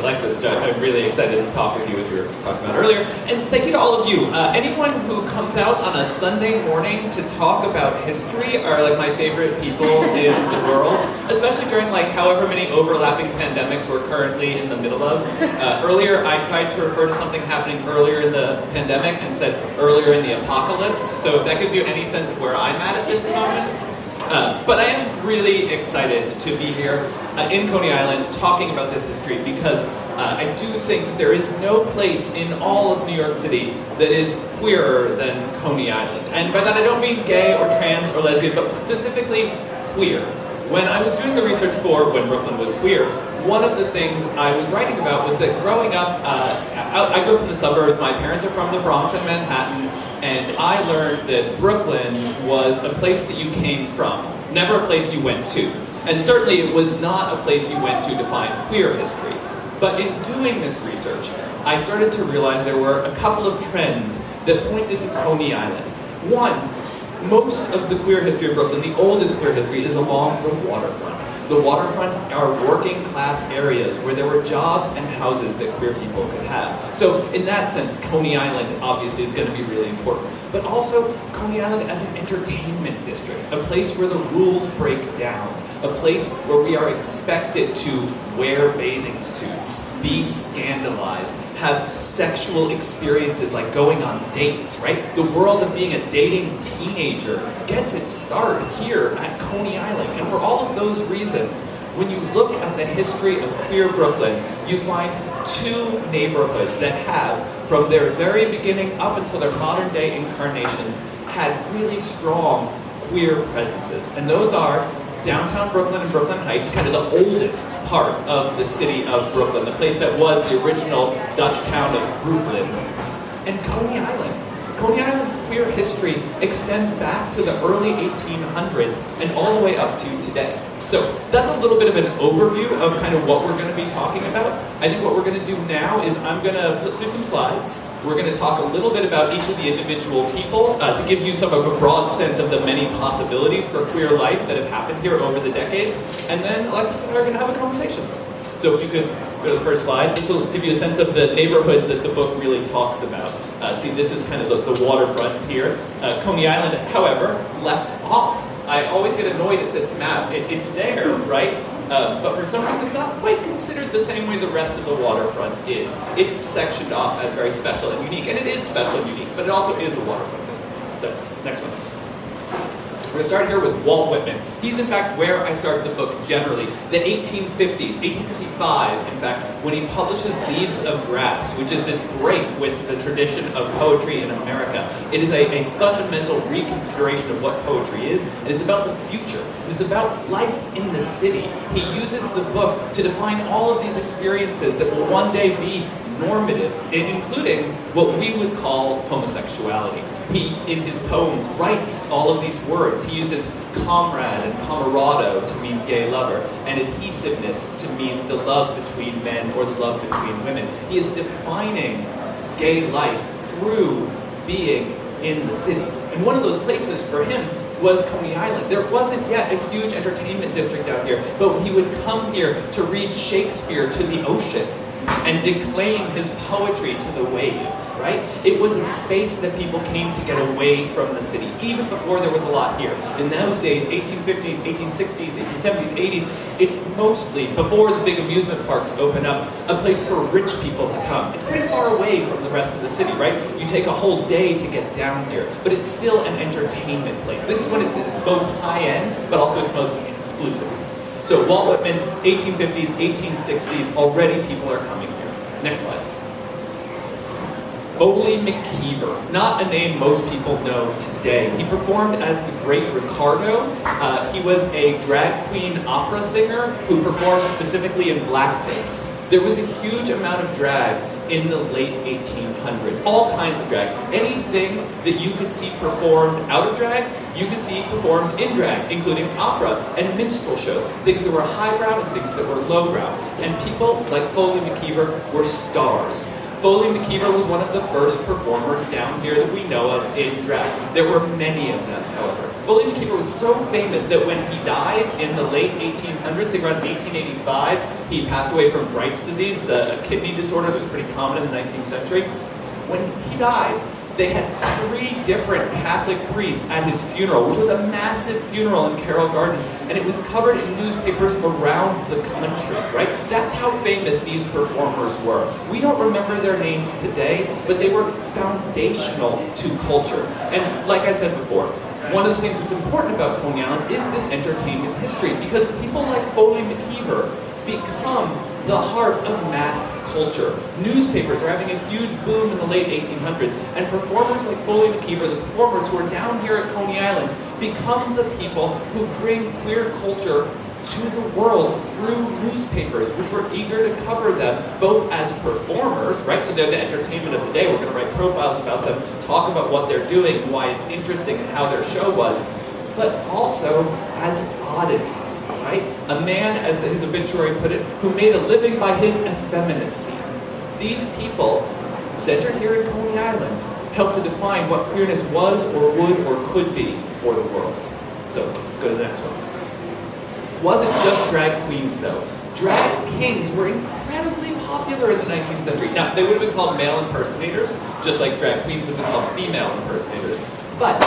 Alexis. I'm really excited to talk with you, as we were talking about earlier. And thank you to all of you. Anyone who comes out on a Sunday morning to talk about history are like my favorite people in the world, especially during like however many overlapping pandemics we're currently in the middle of. Earlier, I tried to refer to something happening earlier in the pandemic and said earlier in the apocalypse. So if that gives you any sense of where I'm at this moment. But I am really excited to be here in Coney Island talking about this history because I do think that there is no place in all of New York City that is queerer than Coney Island. And by that I don't mean gay or trans or lesbian, but specifically queer. When I was doing the research for When Brooklyn Was Queer, one of the things I was writing about was that growing up, I grew up in the suburbs. My parents are from the Bronx and Manhattan, and I learned that Brooklyn was a place that you came from, never a place you went to. And certainly it was not a place you went to find queer history. But in doing this research, I started to realize there were a couple of trends that pointed to Coney Island. One, most of the queer history of Brooklyn, the oldest queer history, is along the waterfront. The waterfront are working class areas where there were jobs and houses that queer people could have. So in that sense, Coney Island obviously is going to be really important. But also Coney Island as an entertainment district, a place where the rules break down, a place where we are expected to wear bathing suits, be scandalized, have sexual experiences like going on dates, right? The world of being a dating teenager gets its start here at Coney Island. And for all of those reasons, when you look at the history of queer Brooklyn, you find two neighborhoods that have, from their very beginning up until their modern day incarnations, had really strong queer presences. And those are downtown Brooklyn and Brooklyn Heights, kind of the oldest part of the city of Brooklyn, the place that was the original Dutch town of Brooklyn, and Coney Island. Coney Island's queer history extends back to the early 1800s and all the way up to today. So that's a little bit of an overview of kind of what we're going to be talking about. I think what we're going to do now is I'm going to flip through some slides. We're going to talk a little bit about each of the individual people to give you some of a broad sense of the many possibilities for queer life that have happened here over the decades. And then Alexis and I are going to have a conversation. So if you could go to the first slide, this will give you a sense of the neighborhoods that the book really talks about. See, this is kind of the waterfront here. Coney Island, however, left off. I always get annoyed at this map. It's there, right? But for some reason it's not quite considered the same way the rest of the waterfront is. It's sectioned off as very special and unique, and it is special and unique, but it also is a waterfront district. So, next one. We're going to start here with Walt Whitman. He's in fact where I started the book generally. The 1850s, 1855 in fact, when he publishes Leaves of Grass, which is this break with the tradition of poetry in America. It is a fundamental reconsideration of what poetry is, and it's about the future. It's about life in the city. He uses the book to define all of these experiences that will one day be normative, including what we would call homosexuality. He, in his poems, writes all of these words. He uses comrade and camarado to mean gay lover, and adhesiveness to mean the love between men or the love between women. He is defining gay life through being in the city. And one of those places for him was Coney Island. There wasn't yet a huge entertainment district out here, but he would come here to read Shakespeare to the ocean and declaim his poetry to the waves, right? It was a space that people came to get away from the city, even before there was a lot here. In those days, 1850s, 1860s, 1870s, 80s, it's mostly, before the big amusement parks open up, a place for rich people to come. It's pretty far away from the rest of the city, right? You take a whole day to get down here, but it's still an entertainment place. This is when it's most high-end, but also it's most exclusive. So Walt Whitman, 1850s, 1860s, already people are coming here. Next slide. Foley McKeever, not a name most people know today. He performed as the Great Ricardo. He was a drag queen opera singer who performed specifically in blackface. There was a huge amount of drag in the late 1800s, all kinds of drag. Anything that you could see performed out of drag, you could see performed in drag, including opera and minstrel shows, things that were highbrow and things that were lowbrow. And people like Foley McKeever were stars. Foley McKeever was one of the first performers down here that we know of in drag. There were many of them, however. Foley McKeever was so famous that when he died in the late 1800s, I think around 1885, he passed away from Bright's disease, a kidney disorder that was pretty common in the 19th century. When he died, they had 3 different Catholic priests at his funeral, which was a massive funeral in Carroll Gardens, and it was covered in newspapers around the country, right? That's how famous these performers were. We don't remember their names today, but they were foundational to culture. And like I said before, one of the things that's important about Coney Island is this entertainment history, because people like Foley McKeever become the heart of mass culture. Newspapers are having a huge boom in the late 1800s, and performers like Foley McKeever, the performers who are down here at Coney Island, become the people who bring queer culture to the world through newspapers, which were eager to cover them, both as performers, right? So they're the entertainment of the day. We're going to write profiles about them, talk about what they're doing, why it's interesting, and how their show was, but also as oddities, right? A man, as his obituary put it, who made a living by his effeminacy. These people, centered here in Coney Island, helped to define what queerness was or would or could be for the world. So, go to the next one. Wasn't just drag queens, though. Drag kings were incredibly popular in the 19th century. Now, they would have been called male impersonators, just like drag queens would have been called female impersonators. But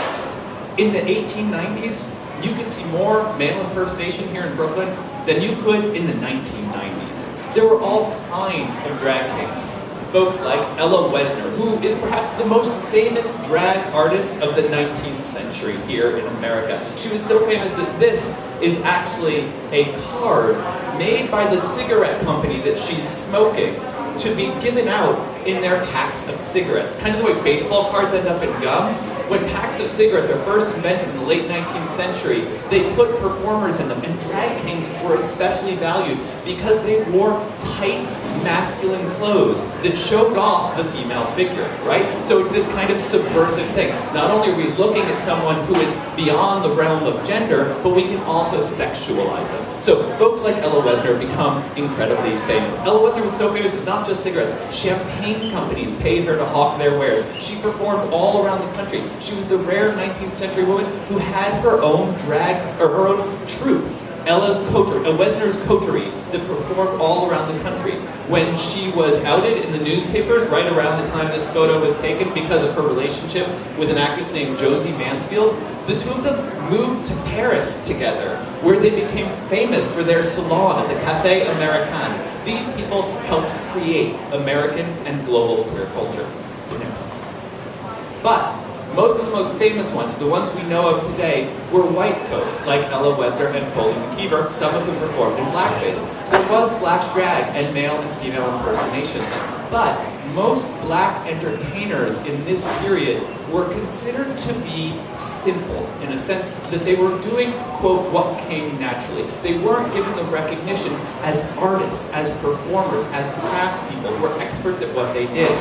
in the 1890s, you could see more male impersonation here in Brooklyn than you could in the 1990s. There were all kinds of drag kings. Folks like Ella Wesner, who is perhaps the most famous drag artist of the 19th century here in America. She was so famous that this is actually a card made by the cigarette company that she's smoking to be given out in their packs of cigarettes. Kind of the way baseball cards end up in gum. When packs of cigarettes are first invented in the late 19th century, they put performers in them, and drag kings were especially valued because they wore tight, masculine clothes that showed off the female figure, right? So it's this kind of subversive thing. Not only are we looking at someone who is beyond the realm of gender, but we can also sexualize them. So folks like Ella Wesner become incredibly famous. Ella Wesner was so famous, it's not just cigarettes. Champagne companies paid her to hawk their wares. She performed all around the country. She was the rare 19th century woman who had her own drag, or her own troupe, Wesner's Coterie, that performed all around the country. When she was outed in the newspapers, right around the time this photo was taken, because of her relationship with an actress named Josie Mansfield, the two of them moved to Paris together, where they became famous for their salon at the Café Americain. These people helped create American and global queer culture. Next. But most of the most famous ones, the ones we know of today, were white folks like Ella Wesner and Foley McKeever, some of whom performed in blackface. There was black drag and male and female impersonation, but most black entertainers in this period were considered to be simple, in a sense that they were doing, quote, what came naturally. They weren't given the recognition as artists, as performers, as craftspeople, who were experts at what they did,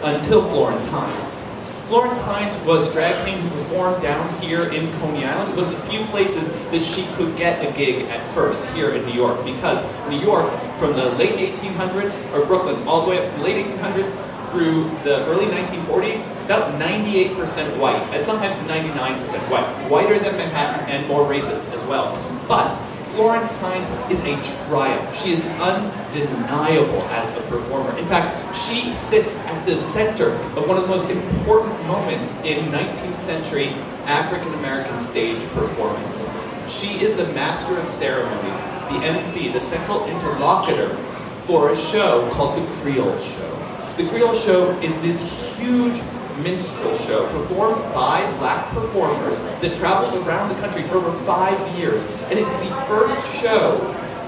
until Florence Hines. Florence Hines was a drag queen who performed down here in Coney Island. It was the few places that she could get a gig at first here in New York, because New York, from the late 1800s, or Brooklyn, all the way up from the late 1800s through the early 1940s, about 98% white, and sometimes 99% white. Whiter than Manhattan and more racist as well. But Florence Hines is a triumph. She is undeniable as a performer. In fact, she sits at the center of one of the most important moments in 19th century African-American stage performance. She is the master of ceremonies, the MC, the central interlocutor for a show called the Creole Show. The Creole Show is this huge minstrel show performed by black performers that travels around the country for over 5 years. And it's the first show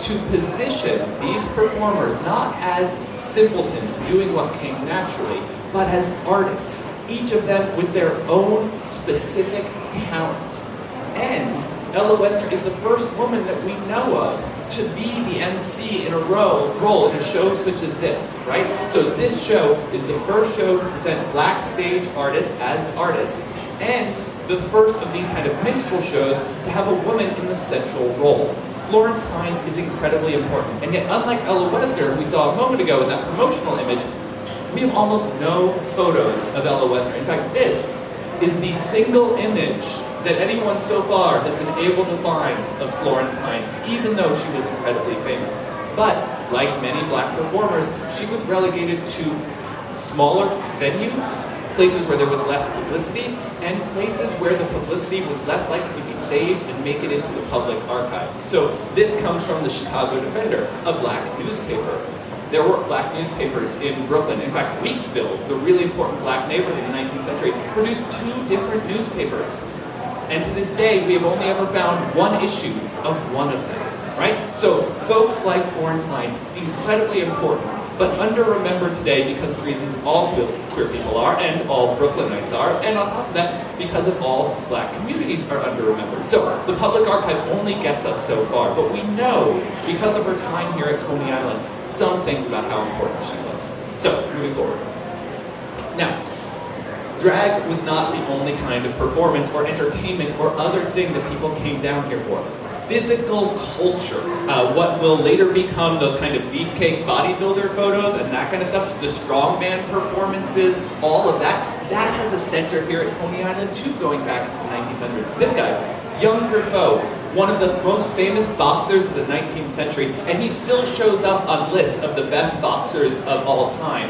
to position these performers not as simpletons doing what came naturally, but as artists, each of them with their own specific talent. And Ella Wesner is the first woman that we know of to be the MC in a role in a show such as this, right? So this show is the first show to present black stage artists as artists, and the first of these kind of minstrel shows to have a woman in the central role. Florence Hines is incredibly important, and yet unlike Ella Wesner, we saw a moment ago in that promotional image, we have almost no photos of Ella Wesner. In fact, this is the single image that anyone so far has been able to find of Florence Hines, even though she was incredibly famous. But, like many black performers, she was relegated to smaller venues, places where there was less publicity, and places where the publicity was less likely to be saved and make it into the public archive. So this comes from the Chicago Defender, a black newspaper. There were black newspapers in Brooklyn. In fact, Weeksville, the really important black neighborhood in the 19th century, produced 2 different newspapers. And to this day, we have only ever found one issue of one of them, right? So folks like Florence Hine, incredibly important, but under-remembered today because of the reasons all queer people are, and all Brooklynites are, and on top of that, because of all black communities are under-remembered. So the public archive only gets us so far, but we know, because of her time here at Coney Island, some things about how important she was. So, moving forward. Now, drag was not the only kind of performance or entertainment or other thing that people came down here for. Physical culture, what will later become those kind of beefcake bodybuilder photos and that kind of stuff, the strongman performances, all of that, that has a center here at Coney Island too, going back to the 1900s. This guy, Young Grifo, one of the most famous boxers of the 19th century, and he still shows up on lists of the best boxers of all time.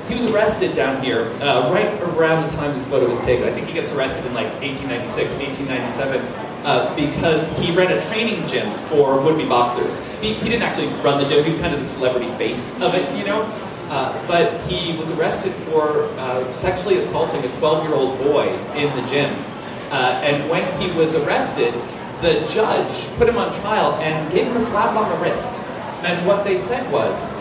He was arrested down here right around the time this photo was taken. I think he gets arrested in like 1896, 1897. Because he ran a training gym for would-be boxers. He didn't actually run the gym, he was kind of the celebrity face of it, you know? But he was arrested for sexually assaulting a 12-year-old boy in the gym. And when he was arrested, the judge put him on trial and gave him a slap on the wrist. And what they said was,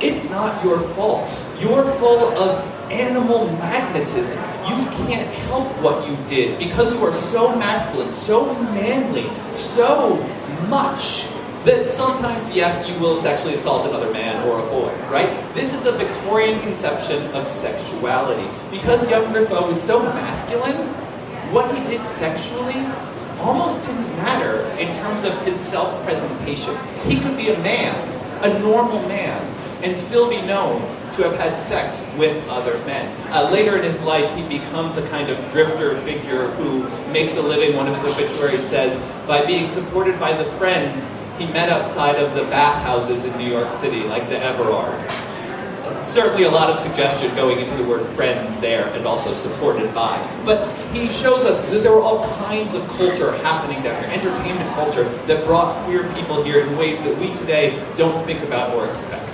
it's not your fault. You're full of animal magnetism. You can't help what you did because you are so masculine, so manly, so much that sometimes, yes, you will sexually assault another man or a boy, right? This is a Victorian conception of sexuality. Because young Grifo was so masculine, what he did sexually almost didn't matter in terms of his self-presentation. He could be a man, a normal man, and still be known to have had sex with other men. Later in his life, he becomes a kind of drifter figure who makes a living, one of his obituaries says, by being supported by the friends he met outside of the bathhouses in New York City, like the Everard. Certainly a lot of suggestion going into the word friends there, and also supported by. But he shows us that there were all kinds of culture happening down here, entertainment culture, that brought queer people here in ways that we today don't think about or expect.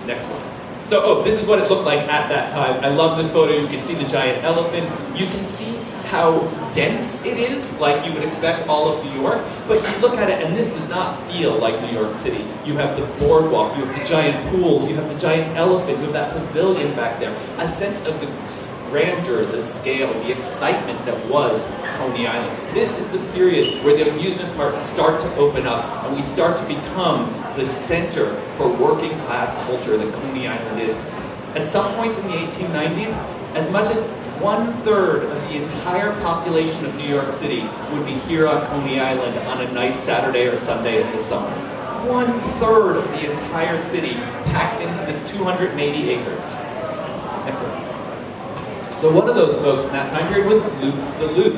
Next one. So, this is what it looked like at that time. I love this photo. You can see the giant elephant. You can see how dense it is, like you would expect all of New York. But you look at it, and this does not feel like New York City. You have the boardwalk, you have the giant pools, you have the giant elephant, you have that pavilion back there. A sense of the grandeur, the scale, the excitement that was Coney Island. This is the period where the amusement parks start to open up, and we start to become the center for working class culture that Coney Island is. At some points in the 1890s, as much as 1/3 of the entire population of New York City would be here on Coney Island on a nice Saturday or Sunday in the summer. 1/3 of the entire city packed into this 280 acres. Next one. So one of those folks in that time period was Luke the Loop.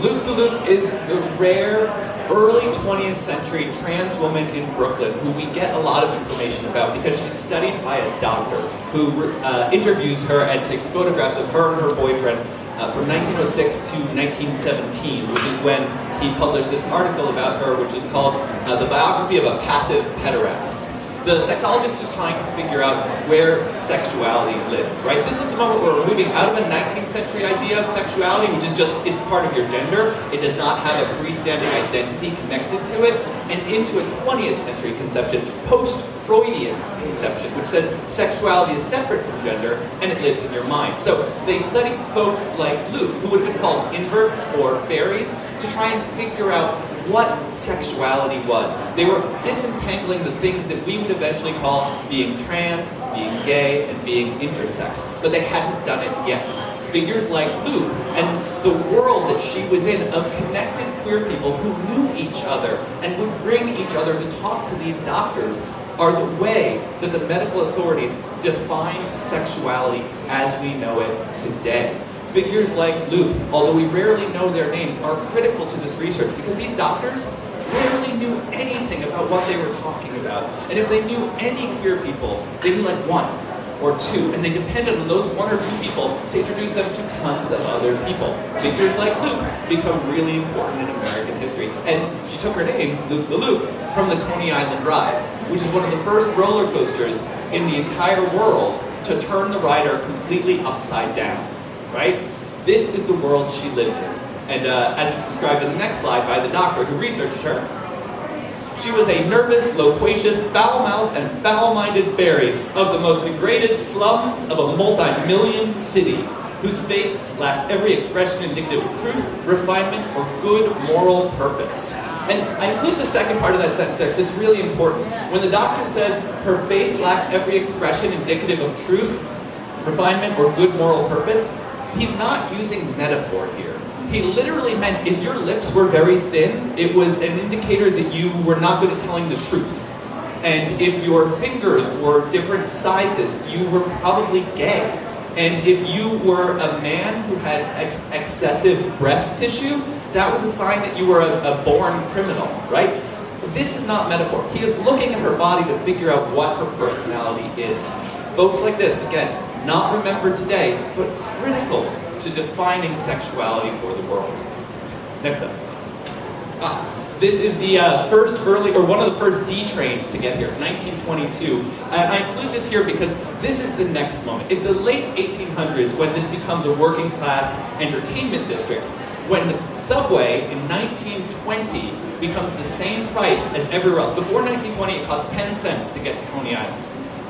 Luke the Loop is the rare early 20th century trans woman in Brooklyn who we get a lot of information about because she's studied by a doctor who interviews her and takes photographs of her and her boyfriend from 1906 to 1917, which is when he published this article about her, which is called The Biography of a Passive Pederast. The sexologist is trying to figure out where sexuality lives, right? This is the moment where we're moving out of a 19th century idea of sexuality, which is just, it's part of your gender. It does not have a freestanding identity connected to it, and into a 20th century conception, post-Freudian conception, which says sexuality is separate from gender, and it lives in your mind. So they studied folks like Luke, who would have been called inverts or fairies, to try and figure out what sexuality was. They were disentangling the things that we would eventually call being trans, being gay, and being intersex. But they hadn't done it yet. Figures like Luke and the world that she was in of connected queer people who knew each other and would bring each other to talk to these doctors are the way that the medical authorities define sexuality as we know it today. Figures like Luke, although we rarely know their names, are critical to this research because these doctors rarely knew anything about what they were talking about. And if they knew any queer people, they knew like one or two, and they depended on those one or two people to introduce them to tons of other people. Figures like Luke become really important in American history. And she took her name, Luke the Loop, from the Coney Island Ride, which is one of the first roller coasters in the entire world to turn the rider completely upside down, right? This is the world she lives in. And as it's described in the next slide by the doctor who researched her, she was a nervous, loquacious, foul-mouthed, and foul-minded fairy of the most degraded slums of a multi-million city, whose face lacked every expression indicative of truth, refinement, or good moral purpose. And I include the second part of that sentence there because it's really important. When the doctor says her face lacked every expression indicative of truth, refinement, or good moral purpose, he's not using metaphor here. He literally meant if your lips were very thin, it was an indicator that you were not good at telling the truth. And if your fingers were different sizes, you were probably gay. And if you were a man who had excessive breast tissue, that was a sign that you were a born criminal, right? This is not metaphor. He is looking at her body to figure out what her personality is. Folks like this, again, not remembered today, but critical to defining sexuality for the world. Next up. This is the one of the first D trains to get here, 1922. I include this here because this is the next moment. In the late 1800s, when this becomes a working class entertainment district, when the subway in 1920 becomes the same price as everywhere else. Before 1920, it cost 10 cents to get to Coney Island.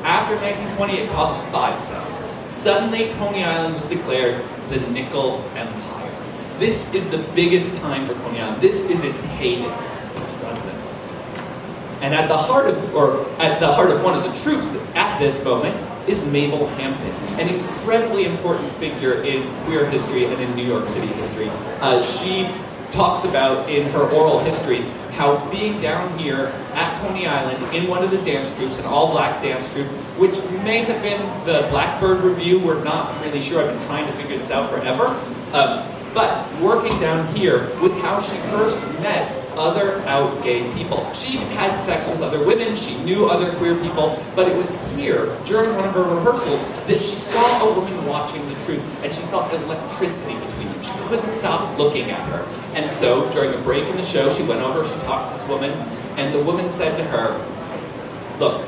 After 1920, it cost 5 cents. Suddenly, Coney Island was declared the nickel empire. This is the biggest time for Coney Island. This is its heyday. And at the heart of one of the troops at this moment is Mabel Hampton, an incredibly important figure in queer history and in New York City history. She talks about in her oral histories how being down here at Coney Island in one of the dance troops, an all-black dance troupe, which may have been the Blackbird Review, we're not really sure, I've been trying to figure this out forever, but working down here was how she first met other out gay people. She had sex with other women, she knew other queer people, but it was here, during one of her rehearsals, that she saw a woman watching the troupe, and she felt electricity between them. She couldn't stop looking at her. And so, during a break in the show, she went over, she talked to this woman, and the woman said to her, "Look,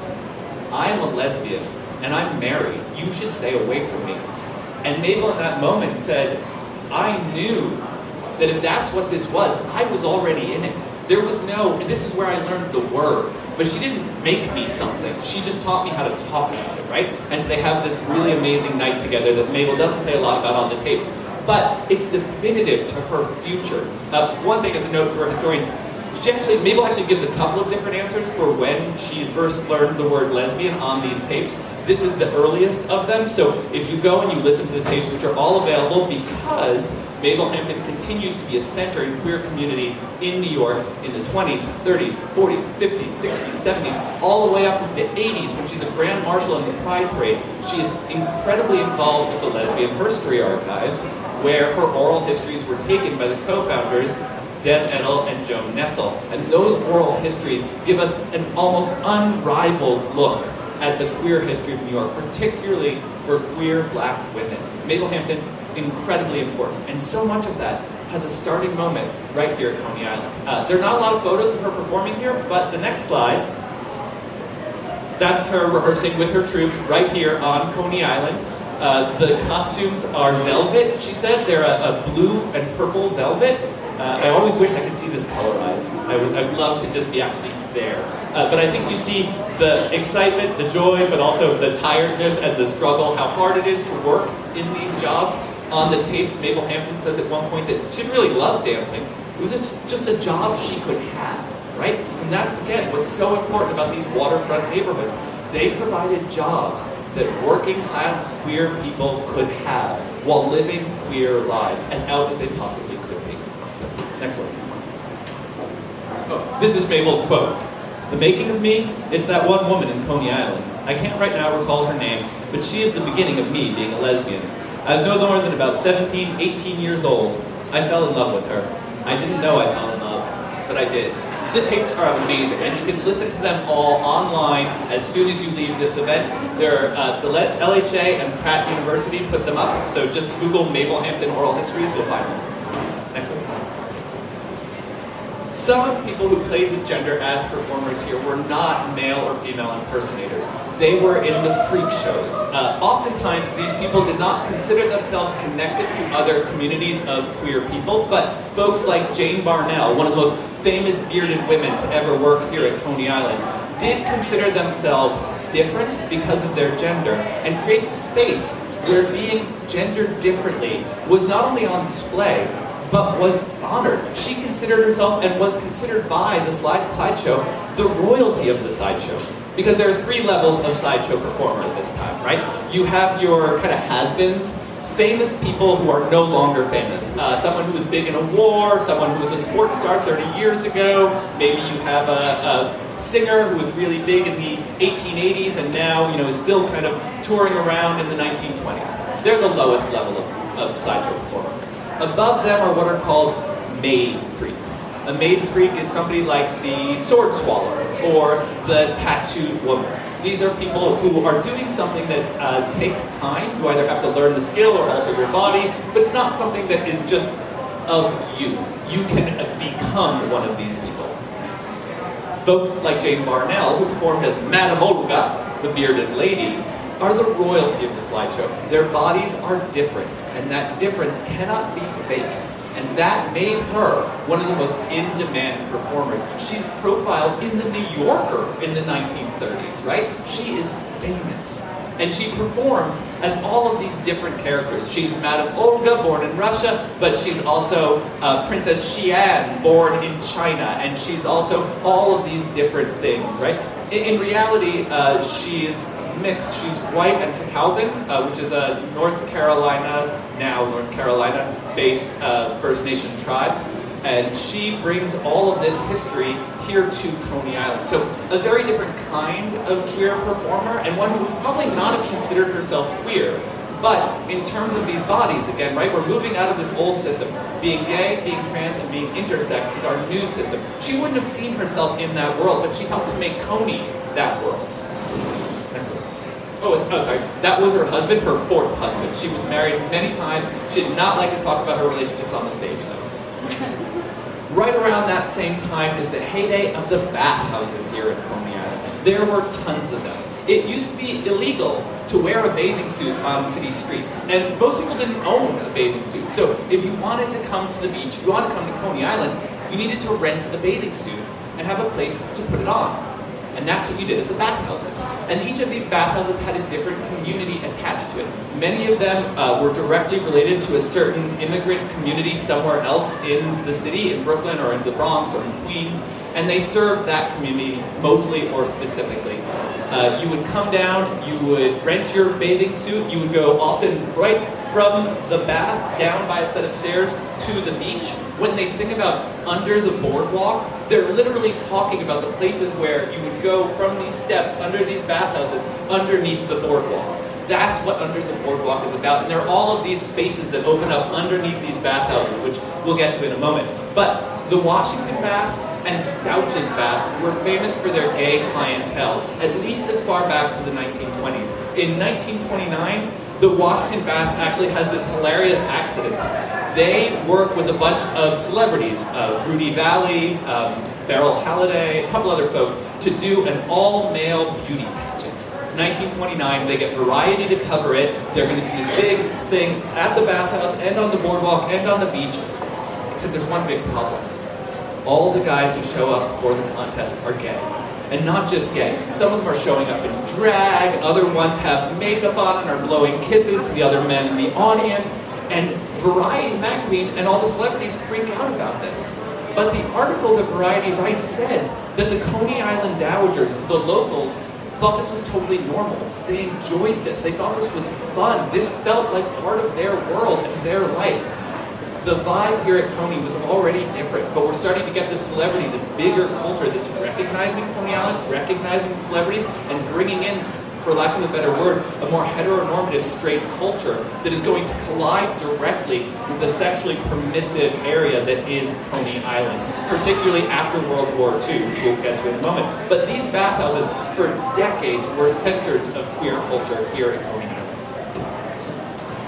I am a lesbian, and I'm married. You should stay away from me." And Mabel in that moment said, "I knew that if that's what this was, I was already in it. There was no, and this is where I learned the word, but she didn't make me something. She just taught me how to talk about it, right?" And so they have this really amazing night together that Mabel doesn't say a lot about on the tapes, but it's definitive to her future. One thing as a note for historians, Mabel actually gives a couple of different answers for when she first learned the word lesbian on these tapes. This is the earliest of them, so if you go and you listen to the tapes, which are all available because Mabel Hampton continues to be a center in queer community in New York in the 20s, 30s, 40s, 50s, 60s, 70s, all the way up into the 80s when she's a Grand Marshal in the Pride Parade. She is incredibly involved with the Lesbian Herstory archives, where her oral histories were taken by the co-founders, Deb Edel and Joan Nessel. And those oral histories give us an almost unrivaled look at the queer history of New York, particularly for queer black women. Mabel Hampton, incredibly important. And so much of that has a starting moment right here at Coney Island. There are not a lot of photos of her performing here, but the next slide, that's her rehearsing with her troupe right here on Coney Island. The costumes are velvet, she said. They're a blue and purple velvet. I always wish I could see this colorized. I'd love to just be actually there. But I think you see the excitement, the joy, but also the tiredness and the struggle, how hard it is to work in these jobs. On the tapes, Mabel Hampton says at one point that she didn't really love dancing. It was just a job she could have, right? And that's, again, what's so important about these waterfront neighborhoods. They provided jobs that working class queer people could have while living queer lives as out as they possibly could be. Next one. Oh, this is Mabel's quote. "The making of me, it's that one woman in Coney Island. I can't right now recall her name, but she is the beginning of me being a lesbian. I was no more than about 17, 18 years old. I fell in love with her. I didn't know I fell in love, but I did. The tapes are amazing, and you can listen to them all online as soon as you leave this event. They're, the LHA and Pratt University put them up, so just Google Mablehampton Oral Histories, you'll find them. Next one. Some of the people who played with gender as performers here were not male or female impersonators. They were in the freak shows. Oftentimes, these people did not consider themselves connected to other communities of queer people, but folks like Jane Barnell, one of the most famous bearded women to ever work here at Coney Island, did consider themselves different because of their gender and create space where being gendered differently was not only on display, but was honored. She considered herself, and was considered by the sideshow, the royalty of the sideshow. Because there are 3 levels of sideshow performer at this time, right? You have your kind of has-beens, famous people who are no longer famous. Someone who was big in a war, someone who was a sports star 30 years ago, maybe you have a singer who was really big in the 1880s and now, is still kind of touring around in the 1920s. They're the lowest level of sideshow performer. Above them are what are called maid freaks. A maid freak is somebody like the sword swallower or the tattooed woman. These are people who are doing something that takes time. You either have to learn the skill or alter your body, but it's not something that is just of you. You can become one of these people. Folks like Jane Barnell, who performed as Madame Olga, the bearded lady, are the royalty of the slideshow. Their bodies are different, and that difference cannot be faked. And that made her one of the most in-demand performers. She's profiled in the New Yorker in the 1930s, right? She is famous. And she performs as all of these different characters. She's Madame Olga, born in Russia, but she's also Princess Xian, born in China, and she's also all of these different things, right? In reality, she is mixed. She's white and Catawban, which is a North Carolina-based First Nation tribe. And she brings all of this history here to Coney Island. So a very different kind of queer performer, and one who would probably not have considered herself queer. But in terms of these bodies, again, right, we're moving out of this old system. Being gay, being trans, and being intersex is our new system. She wouldn't have seen herself in that world, but she helped to make Coney that world. Next one. Oh, sorry. That was her husband, her 4th husband. She was married many times. She did not like to talk about her relationships on the stage, though. Right around that same time is the heyday of the bathhouses here at Coney Island. There were tons of them. It used to be illegal to wear a bathing suit on city streets, and most people didn't own a bathing suit. So if you wanted to come to the beach, if you wanted to come to Coney Island, you needed to rent a bathing suit and have a place to put it on. And that's what you did at the bathhouses. And each of these bathhouses had a different community attached to it. Many of them were directly related to a certain immigrant community somewhere else in the city, in Brooklyn or in the Bronx or in Queens, and they served that community mostly or specifically. You would come down, you would rent your bathing suit, you would go often right from the bath down by a set of stairs to the beach. When they sing about under the boardwalk, they're literally talking about the places where you would go from these steps under these bathhouses underneath the boardwalk. That's what Under the Boardwalk is about, and there are all of these spaces that open up underneath these bathhouses, which we'll get to in a moment. But the Washington Baths and Stouch's Baths were famous for their gay clientele, at least as far back to the 1920s. In 1929, the Washington Baths actually has this hilarious accident. They work with a bunch of celebrities, Rudy Valley, Beryl Halladay, a couple other folks, to do an all-male beauty pageant. It's 1929, they get Variety to cover it. They're going to do this big thing at the bathhouse and on the boardwalk and on the beach, except there's one big problem. All the guys who show up for the contest are gay. And not just gay. Some of them are showing up in drag, other ones have makeup on and are blowing kisses to the other men in the audience, and Variety magazine and all the celebrities freak out about this. But the article that Variety writes says that the Coney Island dowagers, the locals, thought this was totally normal. They enjoyed this. They thought this was fun. This felt like part of their world and their life. The vibe here at Coney was already different, but we're starting to get this celebrity, this bigger culture that's recognizing Coney Island, recognizing celebrities, and bringing in for lack of a better word, a more heteronormative straight culture that is going to collide directly with the sexually permissive area that is Coney Island, particularly after World War II, which we'll get to in a moment. But these bathhouses, for decades, were centers of queer culture here at Coney Island.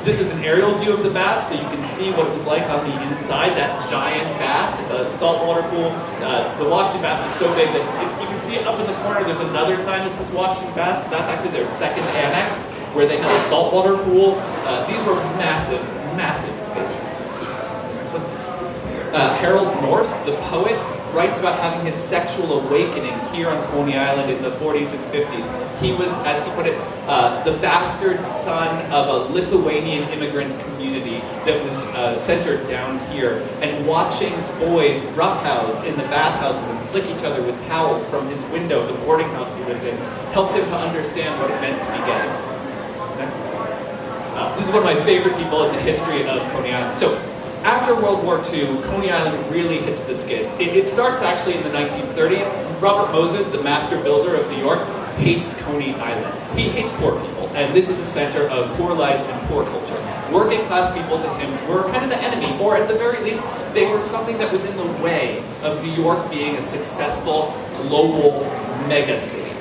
This is an aerial view of the bath, so you can see what it was like on the inside, that giant bath. It's a saltwater pool. The Washington bath is so big that if you can see it up in the corner, there's another sign that says Washington baths. That's actually their second annex, where they had a saltwater pool. These were massive, massive spaces. Harold Norse, the poet, writes about having his sexual awakening here on Coney Island in the 40s and 50s. He was, as he put it, the bastard son of a Lithuanian immigrant community that was centered down here. And watching boys roughhouse in the bathhouses and flick each other with towels from his window, the boarding house he lived in, helped him to understand what it meant to be gay. Next. This is one of my favorite people in the history of Coney Island. So, after World War II, Coney Island really hits the skids. It starts actually in the 1930s. Robert Moses, the master builder of New York, hates Coney Island. He hates poor people, and this is a center of poor life and poor culture. Working class people to him were kind of the enemy, or at the very least, they were something that was in the way of New York being a successful global mega city.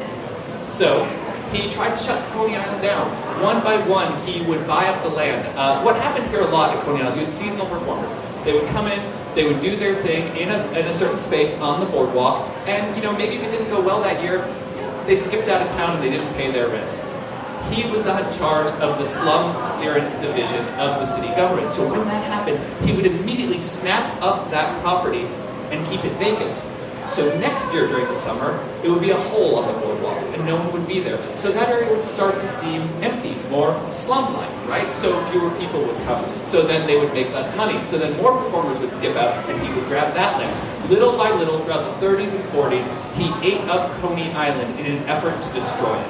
So, he tried to shut Coney Island down. One by one, he would buy up the land. What happened here a lot at Coney Island, you had seasonal performers. They would come in, they would do their thing in a certain space on the boardwalk, and maybe if it didn't go well that year, they skipped out of town and they didn't pay their rent. He was in charge of the slum clearance division of the city government. So when that happened, he would immediately snap up that property and keep it vacant. So next year during the summer, it would be a hole on the boardwalk and no one would be there. So that area would start to seem empty, more slum-like, right? So fewer people would come. So then they would make less money. So then more performers would skip out and he would grab that land. Little by little, throughout the 30s and 40s, he ate up Coney Island in an effort to destroy it.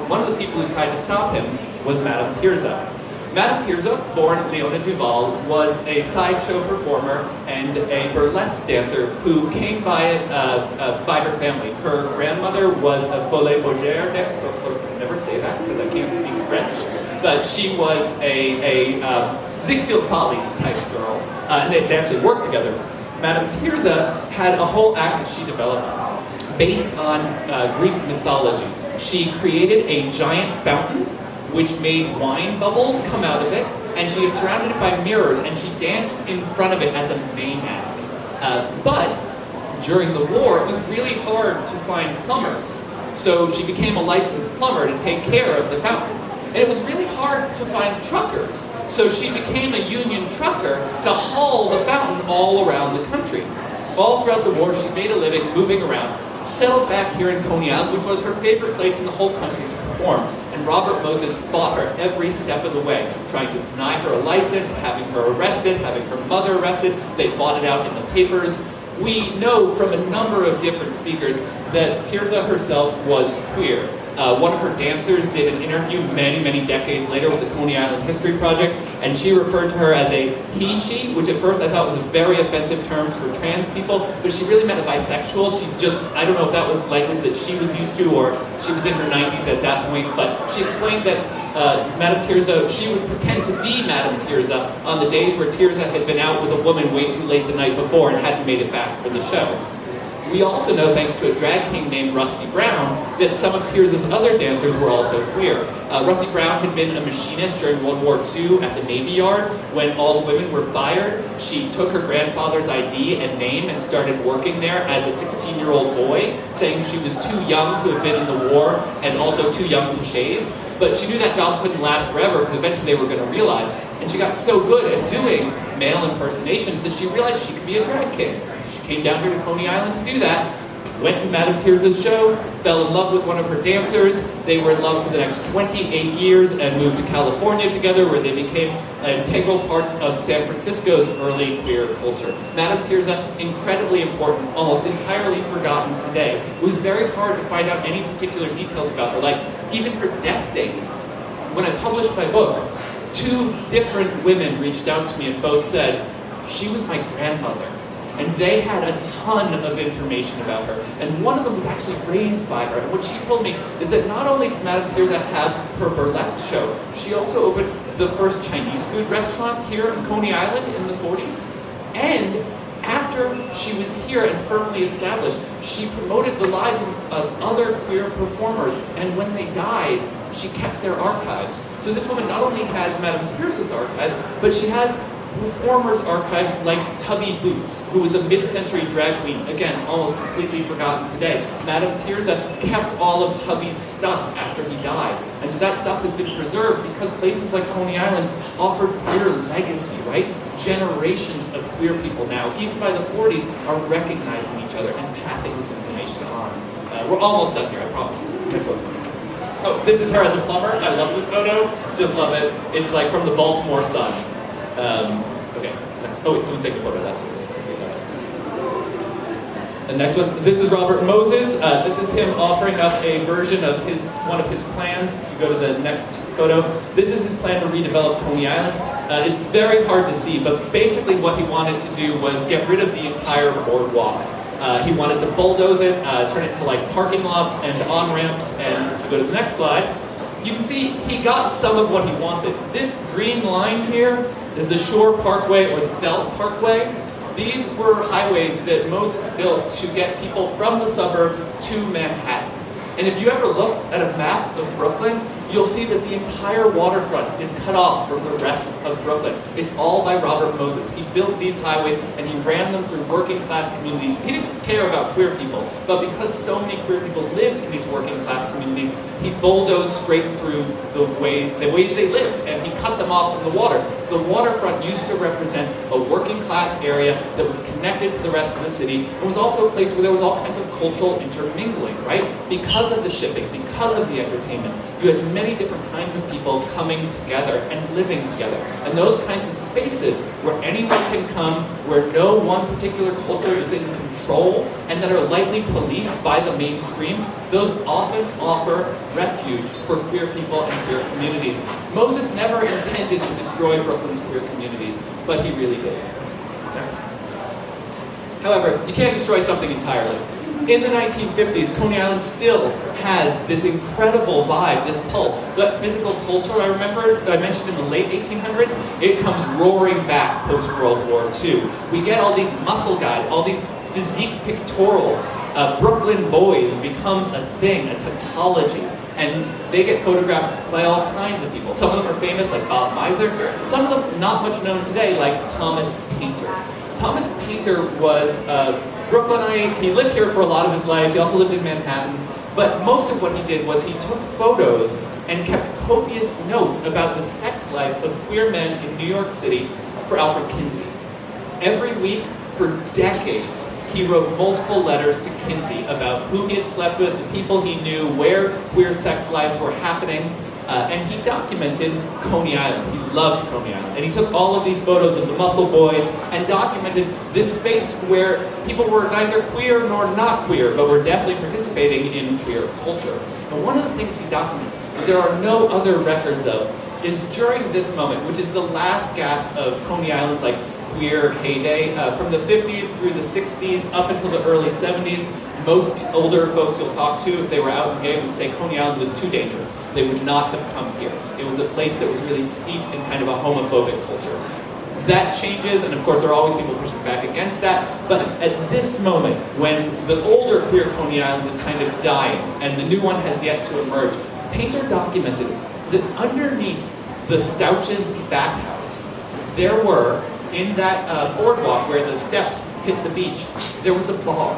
One of the people who tried to stop him was Madame Tirza. Madame Tirza, born Leona Duval, was a sideshow performer and a burlesque dancer who came by it by her family. Her grandmother was a folle bergère, I can never say that because I can't speak French, but she was a Ziegfeld Follies type girl, and they actually worked together. Madame Tirza had a whole act that she developed based on Greek mythology. She created a giant fountain which made wine bubbles come out of it, and she had surrounded it by mirrors, and she danced in front of it as a maniac. But during the war, it was really hard to find plumbers, so she became a licensed plumber to take care of the fountain. And it was really hard to find truckers, so she became a union trucker to haul the fountain all around the country. All throughout the war, she made a living moving around, settled back here in Coney Island, which was her favorite place in the whole country to perform. And Robert Moses fought her every step of the way, trying to deny her a license, having her arrested, having her mother arrested. They fought it out in the papers. We know from a number of different speakers that Tirza herself was queer. One of her dancers did an interview many, many decades later with the Coney Island History Project, and she referred to her as a he-she, which at first I thought was a very offensive term for trans people, but she really meant a bisexual. She just, I don't know if that was language that she was used to, or she was in her 90s at that point, but she explained that Madame Tirza, she would pretend to be Madame Tirza on the days where Tirza had been out with a woman way too late the night before and hadn't made it back for the show. We also know, thanks to a drag king named Rusty Brown, that some of Tirza's other dancers were also queer. Rusty Brown had been a machinist during World War II at the Navy Yard. When all the women were fired, she took her grandfather's ID and name and started working there as a 16-year-old boy, saying she was too young to have been in the war and also too young to shave. But she knew that job couldn't last forever because eventually they were going to realize. And she got so good at doing male impersonations that she realized she could be a drag king. Came down here to Coney Island to do that, went to Madame Tirza's show, fell in love with one of her dancers. They were in love for the next 28 years and moved to California together, where they became integral parts of San Francisco's early queer culture. Madame Tirza, incredibly important, almost entirely forgotten today. It was very hard to find out any particular details about her, like even her death date. When I published my book, 2 different women reached out to me and both said, "She was my grandmother." and they had a ton of information about her. And one of them was actually raised by her. And what she told me is that not only did Madame Tirza have her burlesque show, she also opened the first Chinese food restaurant here in Coney Island in the 40s. And after she was here and firmly established, she promoted the lives of other queer performers, and when they died, she kept their archives. So this woman not only has Madame Tirza's archive, but she has performers' archives like Tubby Boots, who was a mid-century drag queen, again, almost completely forgotten today. Madame Tirza kept all of Tubby's stuff after he died. And so that stuff has been preserved because places like Coney Island offered queer legacy, right? Generations of queer people now, even by the 40s, are recognizing each other and passing this information on. We're almost done here, I promise. Next one. Oh, this is her as a plumber. I love this photo. Just love it. It's like from the Baltimore Sun. Okay. Next. Oh, wait, someone's taking a photo of that. The next one. This is Robert Moses. This is him offering up a version of one of his plans. If you go to the next photo, this is his plan to redevelop Coney Island. It's very hard to see, but basically what he wanted to do was get rid of the entire boardwalk. He wanted to bulldoze it, turn it into like parking lots and on-ramps, and if you go to the next slide, you can see he got some of what he wanted. This green line here is the Shore Parkway or the Belt Parkway. These were highways that Moses built to get people from the suburbs to Manhattan. And if you ever look at a map of Brooklyn, you'll see that the entire waterfront is cut off from the rest of Brooklyn. It's all by Robert Moses. He built these highways and he ran them through working class communities. He didn't care about queer people, but because so many queer people lived in these working class communities, he bulldozed straight through the ways they lived, and he cut them off from the water. So the waterfront used to represent a working class area that was connected to the rest of the city, and was also a place where there was all kinds of cultural intermingling, right? Because of the shipping, because of the entertainments, you had many different kinds of people coming together and living together. And those kinds of spaces where anyone can come, where no one particular culture is in control, and that are lightly policed by the mainstream, those often offer refuge for queer people and queer communities. Moses never intended to destroy Brooklyn's queer communities, but he really did. Next. However, you can't destroy something entirely. In the 1950s, Coney Island still has this incredible vibe, this pull. The physical culture I remember that I mentioned in the late 1800s, it comes roaring back post-World War II. We get all these muscle guys, all these physique pictorials. Brooklyn Boys becomes a thing, a tautology, and they get photographed by all kinds of people. Some of them are famous, like Bob Mizer. Some of them not much known today, like Thomas Painter. Thomas Painter was a Brooklynite. He lived here for a lot of his life. He also lived in Manhattan. But most of what he did was he took photos and kept copious notes about the sex life of queer men in New York City for Alfred Kinsey. Every week, for decades, he wrote multiple letters to Kinsey about who he had slept with, the people he knew, where queer sex lives were happening, and he documented Coney Island. He loved Coney Island. And he took all of these photos of the Muscle Boys and documented this space where people were neither queer nor not queer, but were definitely participating in queer culture. And one of the things he documents that there are no other records of is during this moment, which is the last gasp of Coney Island's like queer heyday, from the 50s through the 60s up until the early 70s. Most older folks you'll talk to, if they were out and gay, would say Coney Island was too dangerous. They would not have come here. It was a place that was really steeped in kind of a homophobic culture. That changes, and of course there are always people pushing back against that, but at this moment, when the older queer Coney Island is kind of dying, and the new one has yet to emerge, Painter documented that underneath the Stouches bathhouse, there were, in that boardwalk where the steps hit the beach, there was a bar,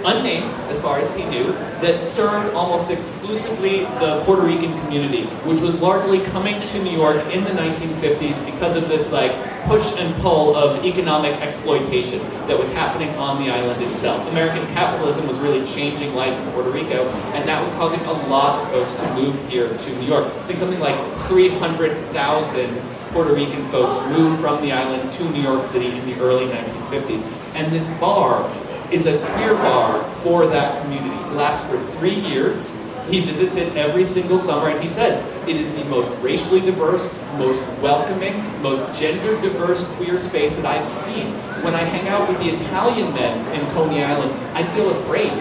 unnamed as far as he knew, that served almost exclusively the Puerto Rican community, which was largely coming to New York in the 1950s because of this like push and pull of economic exploitation that was happening on the island itself. American capitalism was really changing life in Puerto Rico, and that was causing a lot of folks to move here to New York. I think something like 300,000 Puerto Rican folks moved from the island to New York City in the early 1950s. And this bar is a queer bar for that community. It lasts for 3 years. He visits it every single summer, and he says it is the most racially diverse, most welcoming, most gender diverse queer space that I've seen. When I hang out with the Italian men in Coney Island, I feel afraid.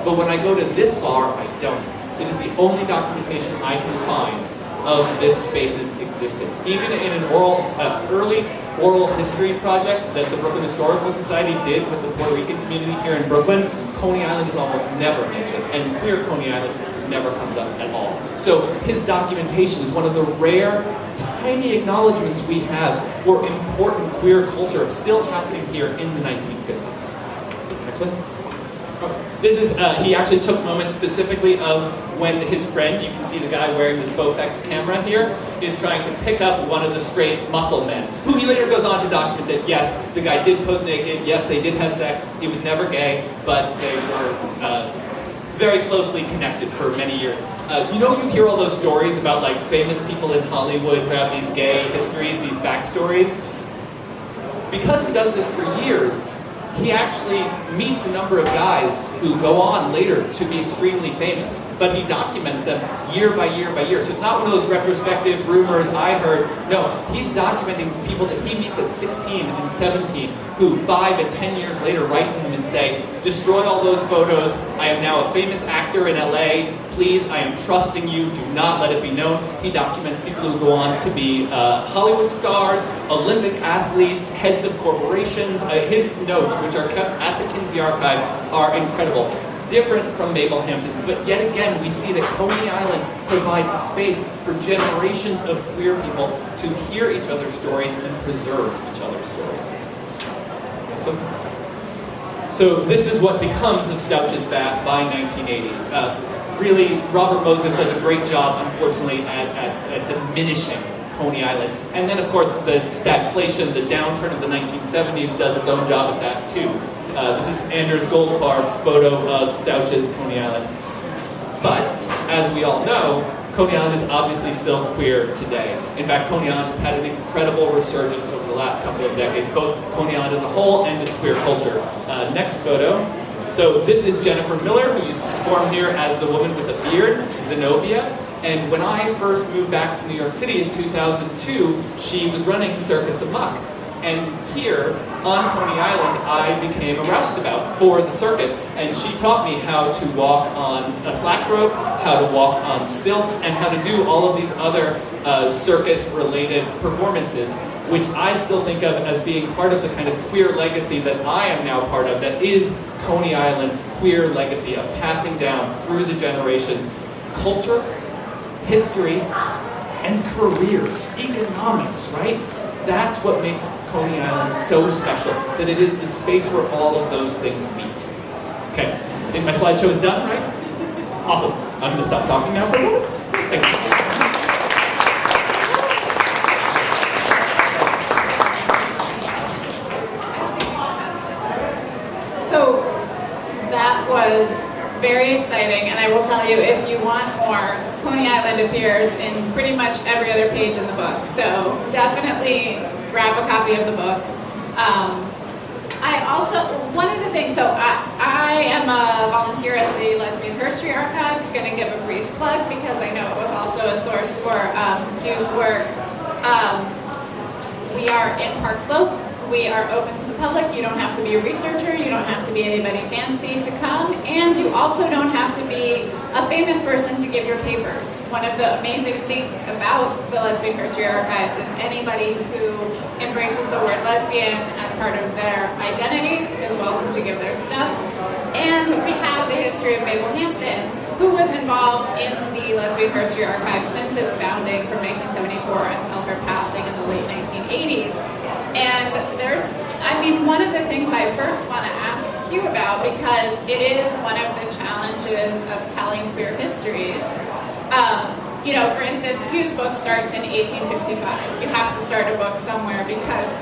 But when I go to this bar, I don't. It is the only documentation I can find of this space's existence. Even in an early oral history project that the Brooklyn Historical Society did with the Puerto Rican community here in Brooklyn, Coney Island is almost never mentioned, and queer Coney Island never comes up at all. So his documentation is one of the rare, tiny acknowledgments we have for important queer culture still happening here in the 1950s. Next one. This is, he actually took moments specifically of when his friend, you can see the guy wearing this Bowflex camera here, is trying to pick up one of the straight muscle men, who he later goes on to document that, yes, the guy did pose naked, yes, they did have sex, he was never gay, but they were very closely connected for many years. You know, you hear all those stories about like famous people in Hollywood who have these gay histories, these backstories. Because he does this for years, he actually meets a number of guys who go on later to be extremely famous, but he documents them year by year by year. So it's not one of those retrospective rumors I heard. No, he's documenting people that he meets at 16 and 17 who 5 and 10 years later write to him and say, destroy all those photos, I am now a famous actor in LA, please, I am trusting you, do not let it be known. He documents people who go on to be Hollywood stars, Olympic athletes, heads of corporations. His notes, which are kept at the Kinsey Archive, are incredible. Different from Mabel Hampton's, but yet again we see that Coney Island provides space for generations of queer people to hear each other's stories and preserve each other's stories. So this is what becomes of Stouch's Bath by 1980. Really, Robert Moses does a great job, unfortunately, at diminishing Coney Island. And then, of course, the stagflation, the downturn of the 1970s does its own job at that, too. This is Anders Goldfarb's photo of Stouch's Coney Island. But, as we all know, Coney Island is obviously still queer today. In fact, Coney Island has had an incredible resurgence over the last couple of decades, both Coney Island as a whole and its queer culture. Next photo. So this is Jennifer Miller, who used to perform here as the woman with a beard, Zenobia. And when I first moved back to New York City in 2002, she was running Circus Amok. And here, on Coney Island, I became a roustabout for the circus. And she taught me how to walk on a slack rope, how to walk on stilts, and how to do all of these other circus-related performances, which I still think of as being part of the kind of queer legacy that I am now part of, that is Coney Island's queer legacy of passing down through the generations culture, history, and careers, economics, right? That's what makes Coney Island so special, that it is the space where all of those things meet. Okay, I think my slideshow is done, right? Awesome. I'm going to stop talking now for a moment. Thanks. So that was very exciting, and I will tell you, if you want more, Coney Island appears in pretty much every other page in the book. So definitely grab a copy of the book. I also, one of the things, so I am a volunteer at the Lesbian Herstory Archives, going to give a brief plug because I know it was also a source for Hugh's work. We are in Park Slope. We are open to the public. You don't have to be a researcher. You don't have to be anybody fancy to come. And you also don't have to be a famous person to give your papers. One of the amazing things about the Lesbian Herstory Archives is anybody who embraces the word lesbian as part of their identity is welcome to give their stuff. And we have the history of Mabel Hampton, who was involved in the Lesbian Herstory Archives since its founding from 1974 until her passing in the late 1980s. And one of the things I first want to ask Hugh about, because it is one of the challenges of telling queer histories. You know, for instance, Hugh's book starts in 1855. You have to start a book somewhere because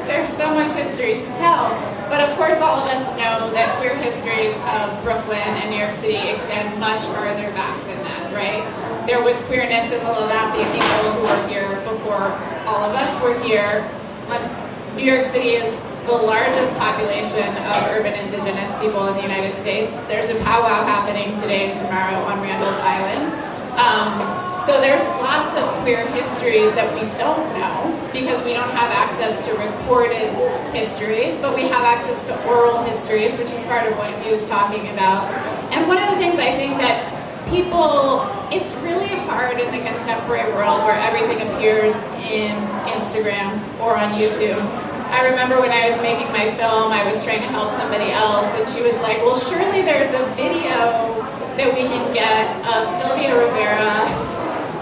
there's so much history to tell. But of course, all of us know that queer histories of Brooklyn and New York City extend much further back than that, right? There was queerness in the Lambda people who were here before all of us were here. New York City is the largest population of urban indigenous people in the United States. There's a powwow happening today and tomorrow on Randall's Island. So there's lots of queer histories that we don't know because we don't have access to recorded histories, but we have access to oral histories, which is part of what he was talking about. And one of the things I think that people, it's really hard in the contemporary world where everything appears in Instagram or on YouTube. I remember when I was making my film, I was trying to help somebody else, and she was like, well, surely there's a video that we can get of Sylvia Rivera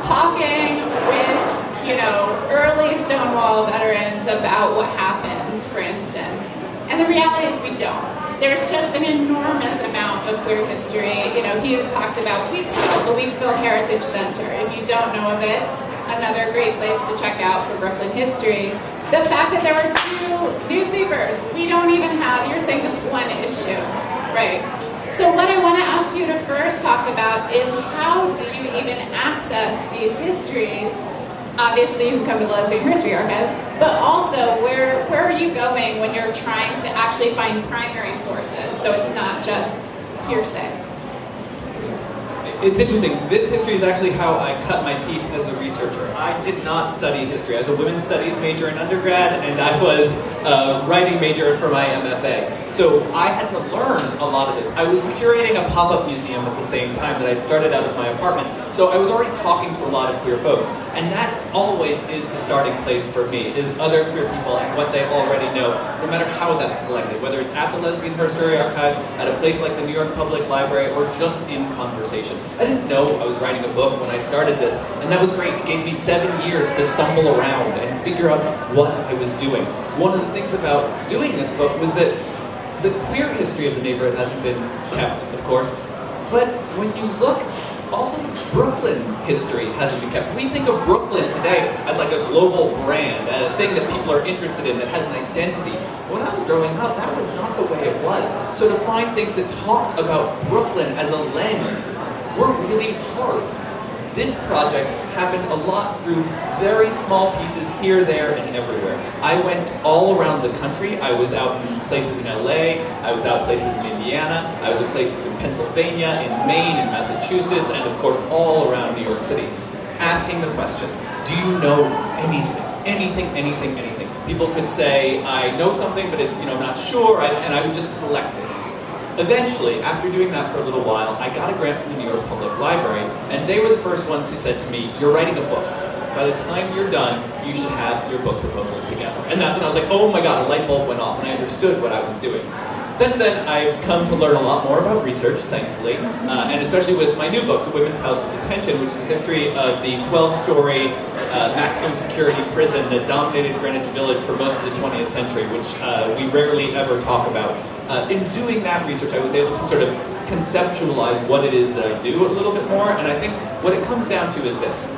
talking with, you know, early Stonewall veterans about what happened, for instance. And the reality is we don't. There's just an enormous amount of queer history. You know, Hugh talked about Weeksville, the Weeksville Heritage Center. If you don't know of it, another great place to check out for Brooklyn history. The fact that there were 2 newspapers, we don't even have, you're saying just one issue, right? So what I want to ask you to first talk about is how do you even access these histories? Obviously you can come to the Lesbian Herstory Archives, but also where are you going when you're trying to actually find primary sources so it's not just hearsay? It's interesting. This history is actually how I cut my teeth as a researcher. I did not study history. I was a women's studies major in undergrad, and I was a writing major for my MFA. So I had to learn a lot of this. I was curating a pop-up museum at the same time that I'd started out of my apartment. So I was already talking to a lot of queer folks. And that always is the starting place for me, is other queer people and what they already know, no matter how that's collected, whether it's at the Lesbian Herstory Archives, at a place like the New York Public Library, or just in conversation. I didn't know I was writing a book when I started this, and that was great. It gave me 7 years to stumble around and figure out what I was doing. One of the things about doing this book was that the queer history of the neighborhood hasn't been kept, of course, but when you look, also the Brooklyn history hasn't been kept. We think of Brooklyn today as like a global brand, a thing that people are interested in that has an identity. When I was growing up, that was not the way it was. So to find things that talked about Brooklyn as a lens were really hard. This project happened a lot through very small pieces here, there, and everywhere. I went all around the country. I was out in places in LA, I was out places in Indiana, I was in places in Pennsylvania, in Maine, in Massachusetts, and of course all around New York City, asking the question, do you know anything? Anything. People could say, I know something, but it's, not sure, and I would just collect it. Eventually, after doing that for a little while, I got a grant from the New York Public Library, and they were the first ones who said to me, you're writing a book. By the time you're done, you should have your book proposal together. And that's when I was like, oh my god, a light bulb went off, and I understood what I was doing. Since then, I've come to learn a lot more about research, thankfully, and especially with my new book, The Women's House of Detention, which is the history of the 12-story maximum security prison that dominated Greenwich Village for most of the 20th century, which we rarely ever talk about. In doing that research, I was able to sort of conceptualize what it is that I do a little bit more, and I think what it comes down to is this.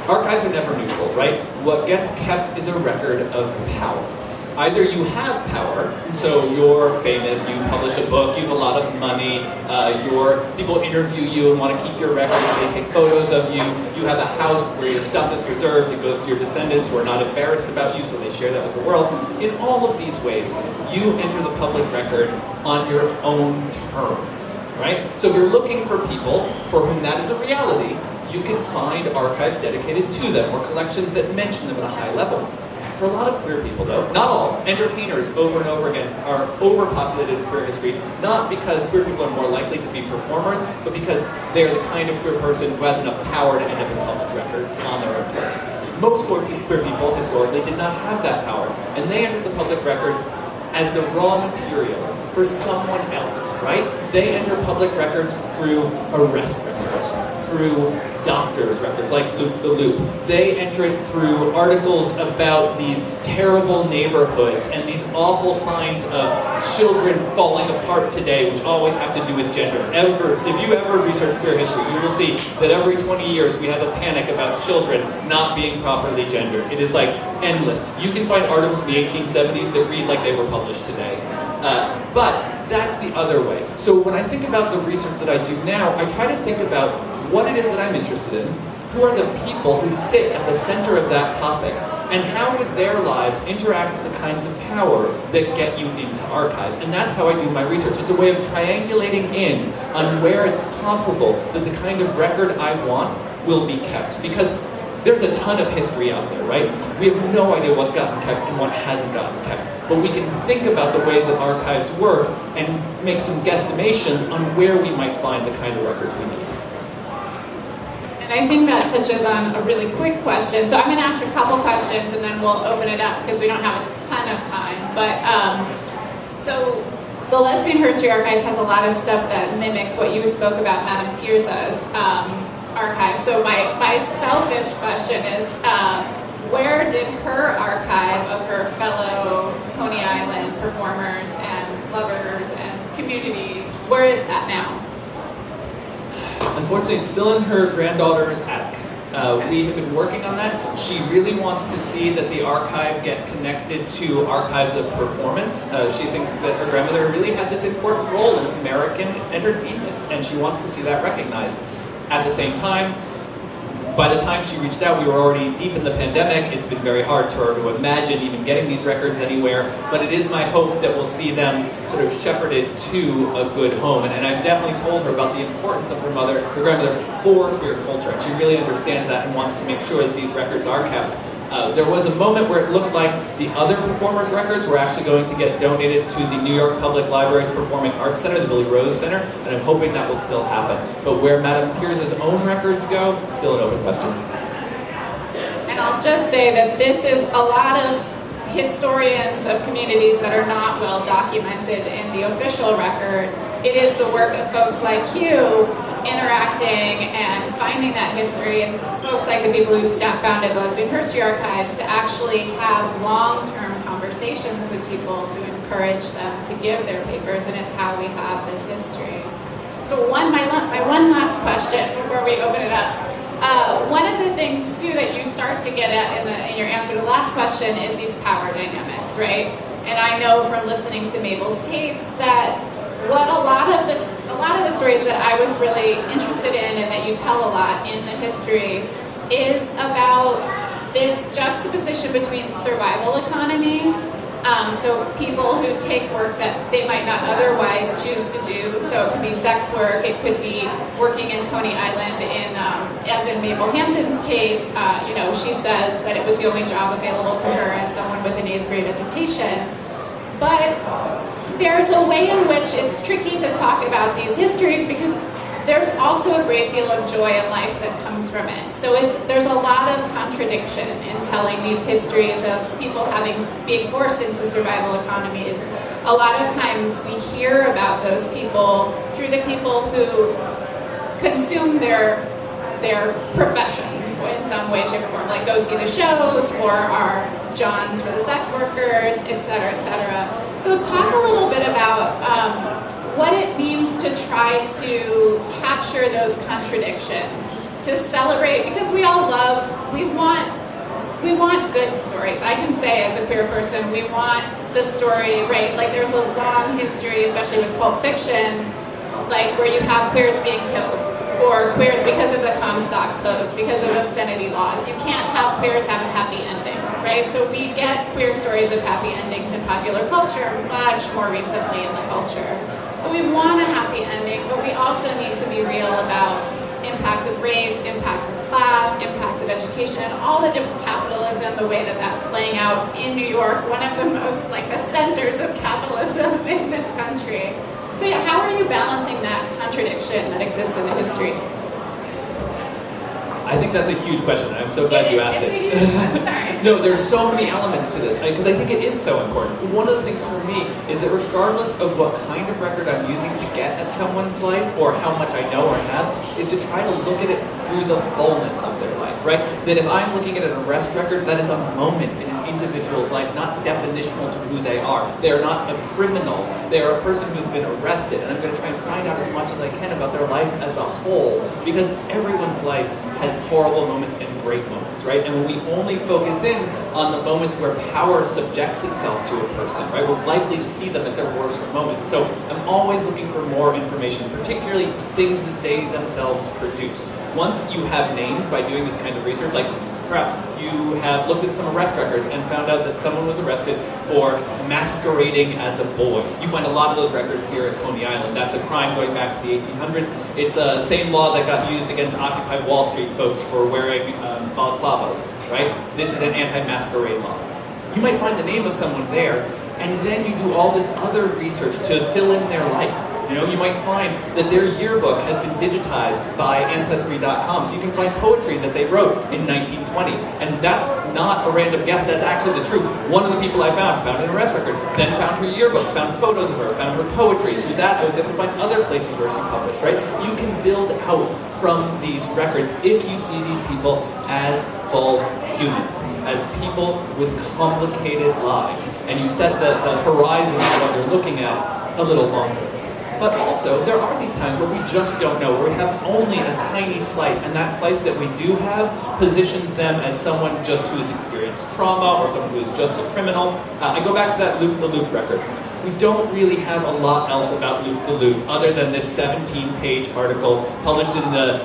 Archives are never neutral, right? What gets kept is a record of power. Either you have power, so you're famous, you publish a book, you have a lot of money, people interview you and want to keep your records, they take photos of you, you have a house where your stuff is preserved, it goes to your descendants who are not embarrassed about you, so they share that with the world. In all of these ways, you enter the public record on your own terms, right? So if you're looking for people for whom that is a reality, you can find archives dedicated to them or collections that mention them at a high level. For a lot of queer people, though, not all, entertainers over and over again are overpopulated in queer history, not because queer people are more likely to be performers, but because they are the kind of queer person who has enough power to end up in public records on their own terms. Most queer people historically did not have that power, and they entered the public records as the raw material for someone else, right? They enter public records through arrest records, through doctors' records, like Loop the Loop. They enter it through articles about these terrible neighborhoods and these awful signs of children falling apart today, which always have to do with gender. If you ever research queer history, you will see that every 20 years we have a panic about children not being properly gendered. It is like endless. You can find articles in the 1870s that read like they were published today. But that's the other way. So when I think about the research that I do now, I try to think about what it is that I'm interested in, who are the people who sit at the center of that topic, And how would their lives interact with the kinds of power that get you into archives? And that's how I do my research. It's a way of triangulating in on where it's possible that the kind of record I want will be kept. Because there's a ton of history out there, right? We have no idea what's gotten kept and what hasn't gotten kept. But we can think about the ways that archives work and make some guesstimations on where we might find the kind of records we need. And I think that touches on a really quick question. So I'm going to ask a couple questions and then we'll open it up because we don't have a ton of time. But so the Lesbian Herstory Archives has a lot of stuff that mimics what you spoke about, Madame Tirza's archive. So my selfish question is, where did her archive of her fellow Coney Island performers and lovers and community, where is that now? Unfortunately, it's still in her granddaughter's attic. We have been working on that. She really wants to see that the archive get connected to archives of performance. She thinks that her grandmother really had this important role in American entertainment, and she wants to see that recognized. At the same time, by the time she reached out, we were already deep in the pandemic. It's been very hard for her to imagine even getting these records anywhere, but it is my hope that we'll see them sort of shepherded to a good home. And I've definitely told her about the importance of her grandmother for queer culture. And she really understands that and wants to make sure that these records are kept. There was a moment where it looked like the other performers' records were actually going to get donated to the New York Public Library's Performing Arts Center, the Billy Rose Center, and I'm hoping that will still happen. But where Madame Tirza's own records go, still an open question. And I'll just say that this is a lot of historians of communities that are not well documented in the official record. It is the work of folks like Hugh interacting and finding that history, and folks like the people who've founded the Lesbian Herstory Archives to actually have long-term conversations with people to encourage them to give their papers, and it's how we have this history. So my one last question before we open it up. One of the things too that you start to get at in your answer to the last question is these power dynamics, right? And I know from listening to Mabel's tapes that what a lot of the stories that I was really interested in and that you tell a lot in the history is about this juxtaposition between survival economies. So people who take work that they might not otherwise choose to do. So it could be sex work, it could be working in Coney Island as in Mabel Hampton's case, she says that it was the only job available to her as someone with an 8th grade education. But there's a way in which it's tricky to talk about these histories because there's also a great deal of joy in life that comes from it. So there's a lot of contradiction in telling these histories of people being forced into survival economies. A lot of times we hear about those people through the people who consume their profession in some way, shape, or form, like go see the shows or are Johns for the sex workers, et cetera, et cetera. So talk a little bit about what it means to try to capture those contradictions, to celebrate, because we want good stories. I can say as a queer person, we want the story, right? Like there's a long history, especially with Pulp Fiction, like where you have queers being killed, or queers because of the Comstock codes, because of obscenity laws. You can't have queers have a happy ending, right? So we get queer stories of happy endings in popular culture much more recently in the culture. So we want a happy ending, but we also need to be real about impacts of race, impacts of class, impacts of education, and all the different capitalism, the way that that's playing out in New York, one of the most, like the centers of capitalism in this country. So yeah, how are you balancing that contradiction that exists in the history? I think that's a huge question. I'm so glad you asked it. It's a huge one, sorry. No, there's so many elements to this, because I think it is so important. One of the things for me is that regardless of what kind of record I'm using to get at someone's life, or how much I know or have, is to try to look at it through the fullness of their life, right? That if I'm looking at an arrest record, that is a moment in an individual's life, not definitional to who they are. They're not a criminal. They're a person who's been arrested, and I'm going to try and find out as much as I can about their life as a whole, because everyone's life has horrible moments and great moments, right? And when we only focus in on the moments where power subjects itself to a person, right, we're likely to see them at their worst moments. So I'm always looking for more information, particularly things that they themselves produce. Once you have names by doing this kind of research, like Perhaps you have looked at some arrest records and found out that someone was arrested for masquerading as a boy. You find a lot of those records here at Coney Island. That's a crime going back to the 1800s. It's the same law that got used against Occupy Wall Street folks for wearing balaclavas, right? This is an anti-masquerade law. You might find the name of someone there, and then you do all this other research to fill in their life. You know, you might find that their yearbook has been digitized by Ancestry.com, so you can find poetry that they wrote in 1920. And that's not a random guess, that's actually the truth. One of the people I found an arrest record, then found her yearbook, found photos of her, found her poetry. Through that, I was able to find other places where she published, right? You can build out from these records if you see these people as full humans, as people with complicated lives, and you set the horizon of what you're looking at a little longer. But also, there are these times where we just don't know, where we have only a tiny slice, and that slice that we do have positions them as someone just who has experienced trauma, or someone who is just a criminal. I go back to that Luke the Loop record. We don't really have a lot else about Luke the Loop, other than this 17-page article published in the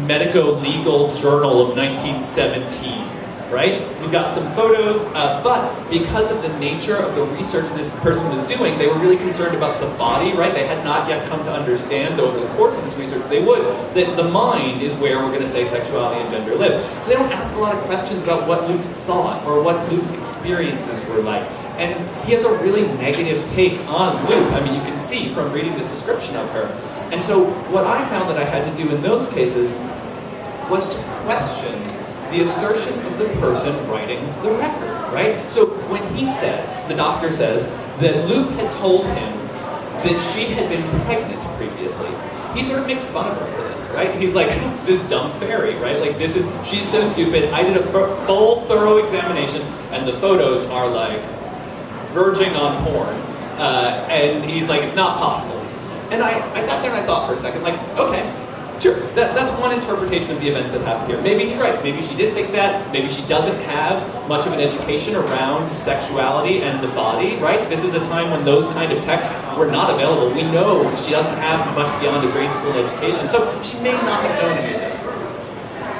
Medico-Legal Journal of 1917. Right? We've got some photos, but because of the nature of the research this person was doing, they were really concerned about the body, right? They had not yet come to understand over the course of this research, they would, that the mind is where we're going to say sexuality and gender lives. So they don't ask a lot of questions about what Luke thought or what Luke's experiences were like. And he has a really negative take on Luke. I mean, you can see from reading this description of her. And so what I found that I had to do in those cases was to question the assertion of the person writing the record, right? So when he says, the doctor says, that Luke had told him that she had been pregnant previously, he sort of makes fun of her for this, right? He's like, this dumb fairy, right? Like, she's so stupid. I did a full, thorough examination, and the photos are like verging on porn. And he's like, it's not possible. And I sat there and I thought for a second, like, okay, sure, that's one interpretation of the events that happened here. Maybe he's right. Maybe she did think that. Maybe she doesn't have much of an education around sexuality and the body, right? This is a time when those kind of texts were not available. We know she doesn't have much beyond a grade school education, so she may not have known any of this.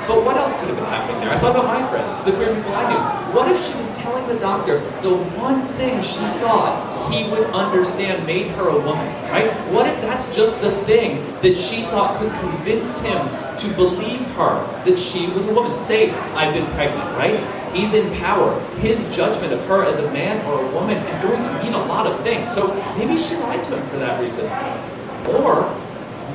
But what else could have been happening there? I thought about my friends, the queer people I knew. What if she was telling the doctor the one thing she thought he would understand made her a woman, right? What if that's just the thing that she thought could convince him to believe her that she was a woman? Say, I've been pregnant, right? He's in power. His judgment of her as a man or a woman is going to mean a lot of things. So maybe she lied to him for that reason. Or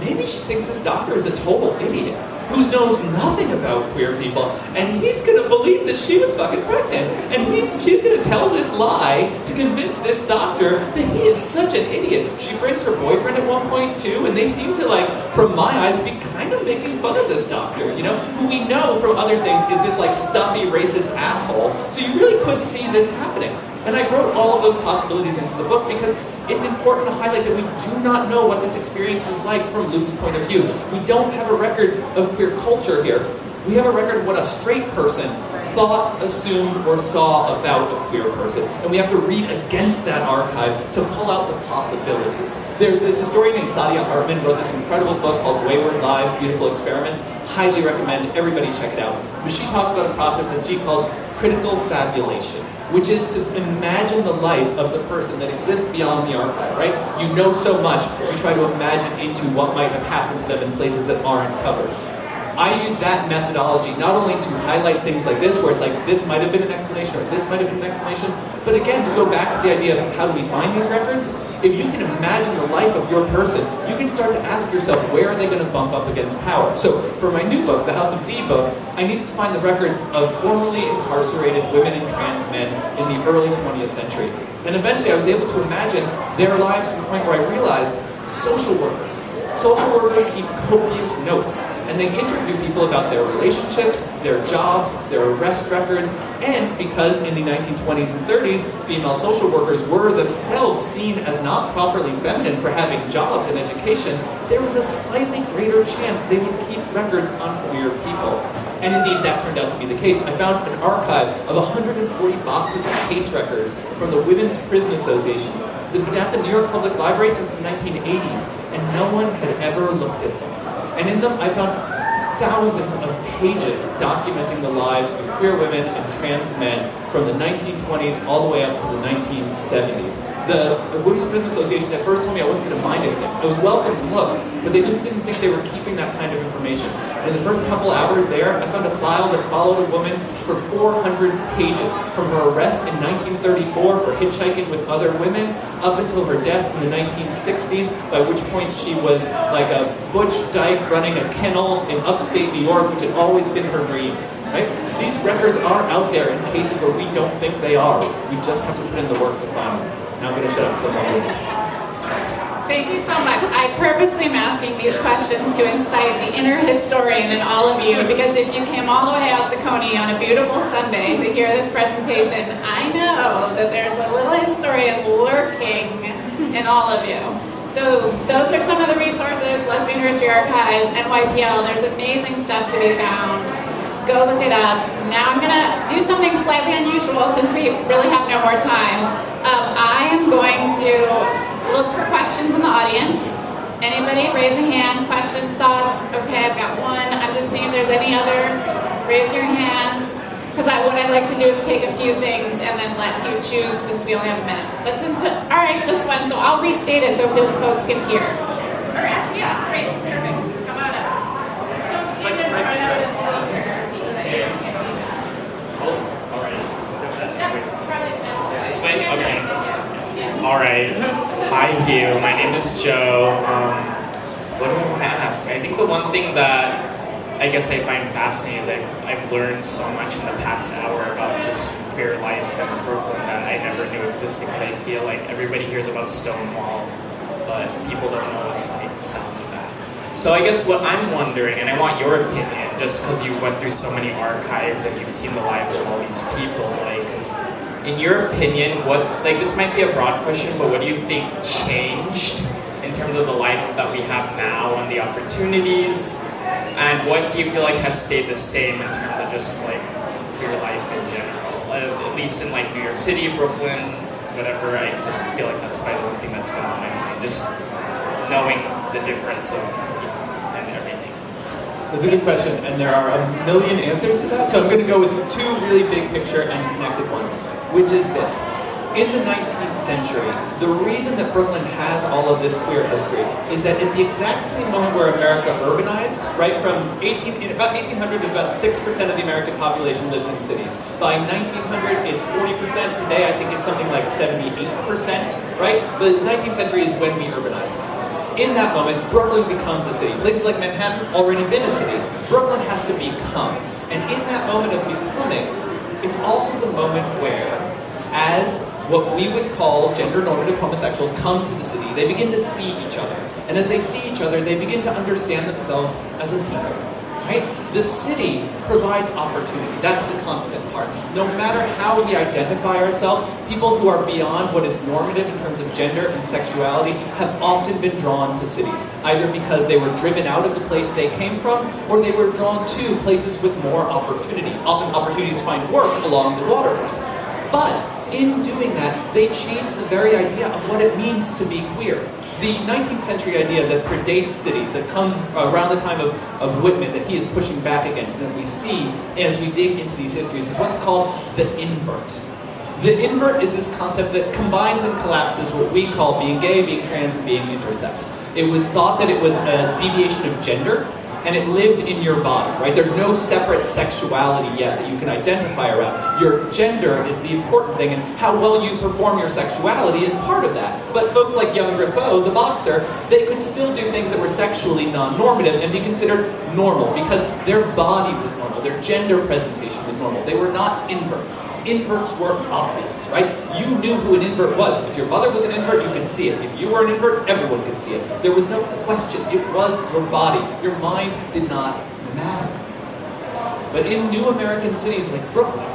maybe she thinks this doctor is a total idiot who knows nothing about queer people, and he's going to believe that she was fucking pregnant, and she's going to tell this lie to convince this doctor that he is such an idiot. She brings her boyfriend at one point too, and they seem to, like, from my eyes, be kind of making fun of this doctor, you know, who we know from other things is this, like, stuffy, racist asshole. So you really could see this happening. And I wrote all of those possibilities into the book because it's important to highlight that we do not know what this experience was like from Luke's point of view. We don't have a record of queer culture here. We have a record of what a straight person thought, assumed, or saw about a queer person. And we have to read against that archive to pull out the possibilities. There's this historian named Sadia Hartman wrote this incredible book called Wayward Lives, Beautiful Experiments. Highly recommend everybody check it out. But she talks about a process that she calls critical fabulation, which is to imagine the life of the person that exists beyond the archive, right? You know so much, you try to imagine into what might have happened to them in places that aren't covered. I use that methodology not only to highlight things like this, where it's like, this might have been an explanation, or this might have been an explanation, but again, to go back to the idea of how do we find these records? If you can imagine the life of your person, you can start to ask yourself, where are they going to bump up against power? So, for my new book, the House of D book, I needed to find the records of formerly incarcerated women and trans men in the early 20th century. And eventually I was able to imagine their lives to the point where I realized social workers. Social workers keep copious notes, and they interview people about their relationships, their jobs, their arrest records, and because in the 1920s and 30s, female social workers were themselves seen as not properly feminine for having jobs and education, there was a slightly greater chance they would keep records on queer people. And indeed, that turned out to be the case. I found an archive of 140 boxes of case records from the Women's Prison Association that had been at the New York Public Library since the 1980s, and no one had ever looked at them. And in them, I found thousands of pages documenting the lives of queer women and trans men from the 1920s all the way up to the 1970s. The Women's Prison Association at first told me I wasn't going to find anything. I was welcome to look, but they just didn't think they were keeping that kind of information. And in the first couple hours there, I found a file that followed a woman for 400 pages, from her arrest in 1934 for hitchhiking with other women, up until her death in the 1960s, by which point she was like a butch dyke running a kennel in upstate New York, which had always been her dream. Right? These records are out there in cases where we don't think they are. We just have to put in the work to find them. Now I'm going to shut up so long. Thank you so much. I purposely am asking these questions to incite the inner historian in all of you, because if you came all the way out to Coney on a beautiful Sunday to hear this presentation, I know that there's a little historian lurking in all of you. So those are some of the resources: Lesbian Herstory Archives, NYPL. There's amazing stuff to be found. Go look it up. Now I'm gonna do something slightly unusual since we really have no more time. I am going to look for questions in the audience. Anybody raise a hand, questions, thoughts? Okay, I've got one. I'm just seeing if there's any others. Raise your hand. Because what I'd like to do is take a few things and then let you choose, since we only have a minute. But since, all right, just one, so I'll restate it so folks can hear. Or actually, yeah, great, perfect. Come on up. Just don't stand in front of this. This way? Okay. Alright. Hi, Hugh. My name is Joe. What do I want to ask? I think the one thing that I guess I find fascinating is that I've learned so much in the past hour about just queer life in Brooklyn that I never knew existed, because I feel like everybody hears about Stonewall, but people don't know what's like the sound of that. So I guess what I'm wondering, and I want your opinion, just because you went through so many archives and you've seen the lives of all these people, like, in your opinion, this might be a broad question, but what do you think changed in terms of the life that we have now and the opportunities? And what do you feel like has stayed the same in terms of just like queer life in general? At least in like New York City, Brooklyn, whatever, I just feel like that's probably the one thing that's been on my mind. Just knowing the difference of and everything. That's a good question, and there are a million answers to that. So I'm going to go with two really big picture and connected ones, which is this. In the 19th century, the reason that Brooklyn has all of this queer history is that at the exact same moment where America urbanized, right, in about 1800, about 6% of the American population lives in cities. By 1900, it's 40%. Today, I think it's something like 78%, right? The 19th century is when we urbanized. In that moment, Brooklyn becomes a city. Places like Manhattan already been a city. Brooklyn has to become. And in that moment of becoming, it's also the moment where, as what we would call gender-normative homosexuals come to the city, they begin to see each other. And as they see each other, they begin to understand themselves as a people, right? The city provides opportunity. That's the constant part. No matter how we identify ourselves, people who are beyond what is normative in terms of gender and sexuality have often been drawn to cities, either because they were driven out of the place they came from, or they were drawn to places with more opportunity, often opportunities to find work along the waterfront. But in doing that, they changed the very idea of what it means to be queer. The 19th century idea that predates cities, that comes around the time of Whitman, that he is pushing back against, and that we see as we dig into these histories, is what's called the invert. The invert is this concept that combines and collapses what we call being gay, being trans, and being intersex. It was thought that it was a deviation of gender, and it lived in your body, right? There's no separate sexuality yet that you can identify around. Your gender is the important thing, and how well you perform your sexuality is part of that. But folks like young Grifo, the boxer, they could still do things that were sexually non-normative and be considered normal because their body was normal, their gender presentation was normal. They were not inverts. Inverts were obvious, right? You knew who an invert was. If your mother was an invert, you could see it. If you were an invert, everyone could see it. There was no question. It was your body. Your mind did not matter. But in new American cities like Brooklyn,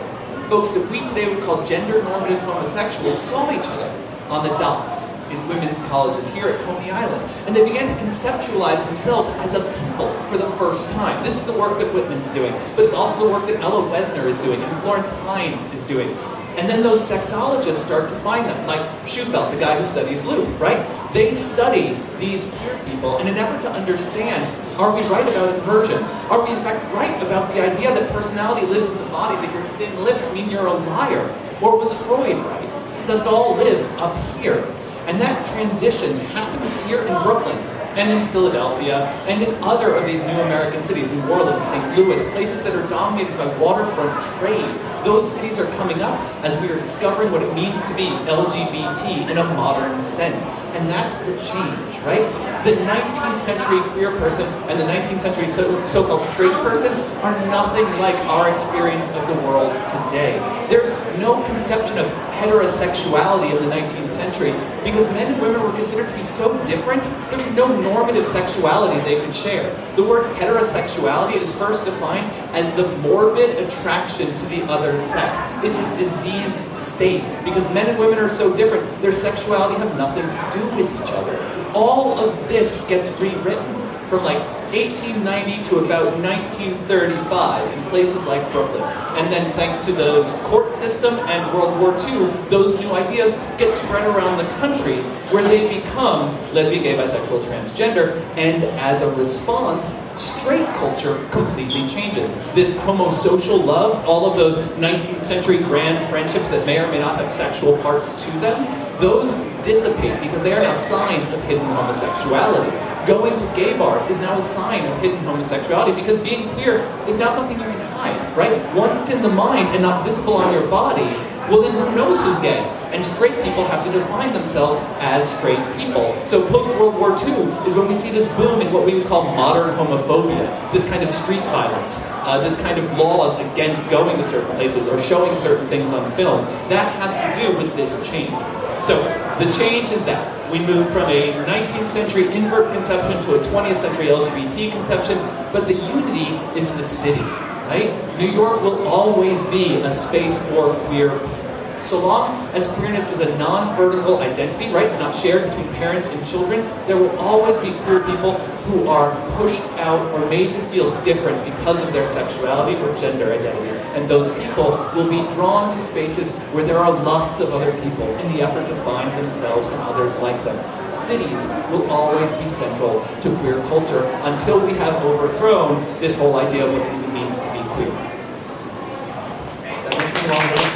folks that we today would call gender-normative homosexuals saw each other on the docks in women's colleges here at Coney Island. And they began to conceptualize themselves as a people for the first time. This is the work that Whitman's doing, but it's also the work that Ella Wesner is doing and Florence Hines is doing. And then those sexologists start to find them, like Schufelt, the guy who studies lube, right? They study these queer people in an effort to understand, are we right about aversion? Are we in fact right about the idea that personality lives in the body, that your thin lips mean you're a liar? Or was Freud right? Does it all live up here? And that transition happens here in Brooklyn, and in Philadelphia, and in other of these new American cities, New Orleans, St. Louis, places that are dominated by waterfront trade. Those cities are coming up as we are discovering what it means to be LGBT in a modern sense. And that's the change, right? The 19th century queer person and the 19th century so-called straight person are nothing like our experience of the world today. There's no conception of heterosexuality in the 19th century because men and women were considered to be so different, there was no normative sexuality they could share. The word heterosexuality is first defined as the morbid attraction to the other sex. It's a diseased state because men and women are so different, their sexuality have nothing to do with each other. All of this gets rewritten from like 1890 to about 1935 in places like Brooklyn. And then thanks to the court system and World War II, those new ideas get spread around the country where they become lesbian, gay, bisexual, transgender, and as a response, straight culture completely changes. This homosocial love, all of those 19th century grand friendships that may or may not have sexual parts to them, those dissipate because they are now signs of hidden homosexuality. Going to gay bars is now a sign of hidden homosexuality because being queer is now something you can hide, right? Once it's in the mind and not visible on your body, well then who knows who's gay? And straight people have to define themselves as straight people. So post-World War II is when we see this boom in what we would call modern homophobia, this kind of street violence, this kind of laws against going to certain places or showing certain things on film. That has to do with this change. So the change is that we move from a 19th century invert conception to a 20th century LGBT conception, but the unity is the city, right? New York will always be a space for queer people. So long as queerness is a non-vertical identity, right? It's not shared between parents and children, there will always be queer people who are pushed out or made to feel different because of their sexuality or gender identity. And those people will be drawn to spaces where there are lots of other people in the effort to find themselves and others like them. Cities will always be central to queer culture until we have overthrown this whole idea of what it even means to be queer. That makes me long.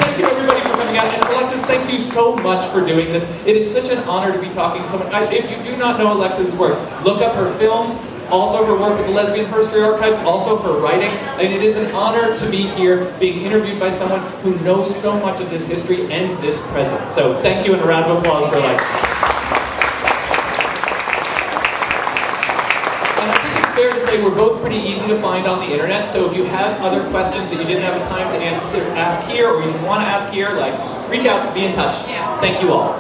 Thank you everybody for coming out. And Alexis, thank you so much for doing this. It is such an honor to be talking to someone. If you do not know Alexis' work, look up her films, also her work with the Lesbian Herstory Archives, also her writing. And it is an honor to be here being interviewed by someone who knows so much of this history and this present. So thank you and a round of applause for Alexis. Fair to say we're both pretty easy to find on the internet, so if you have other questions that you didn't have time to ask here or you want to ask here, like, reach out, be in touch. Thank you all.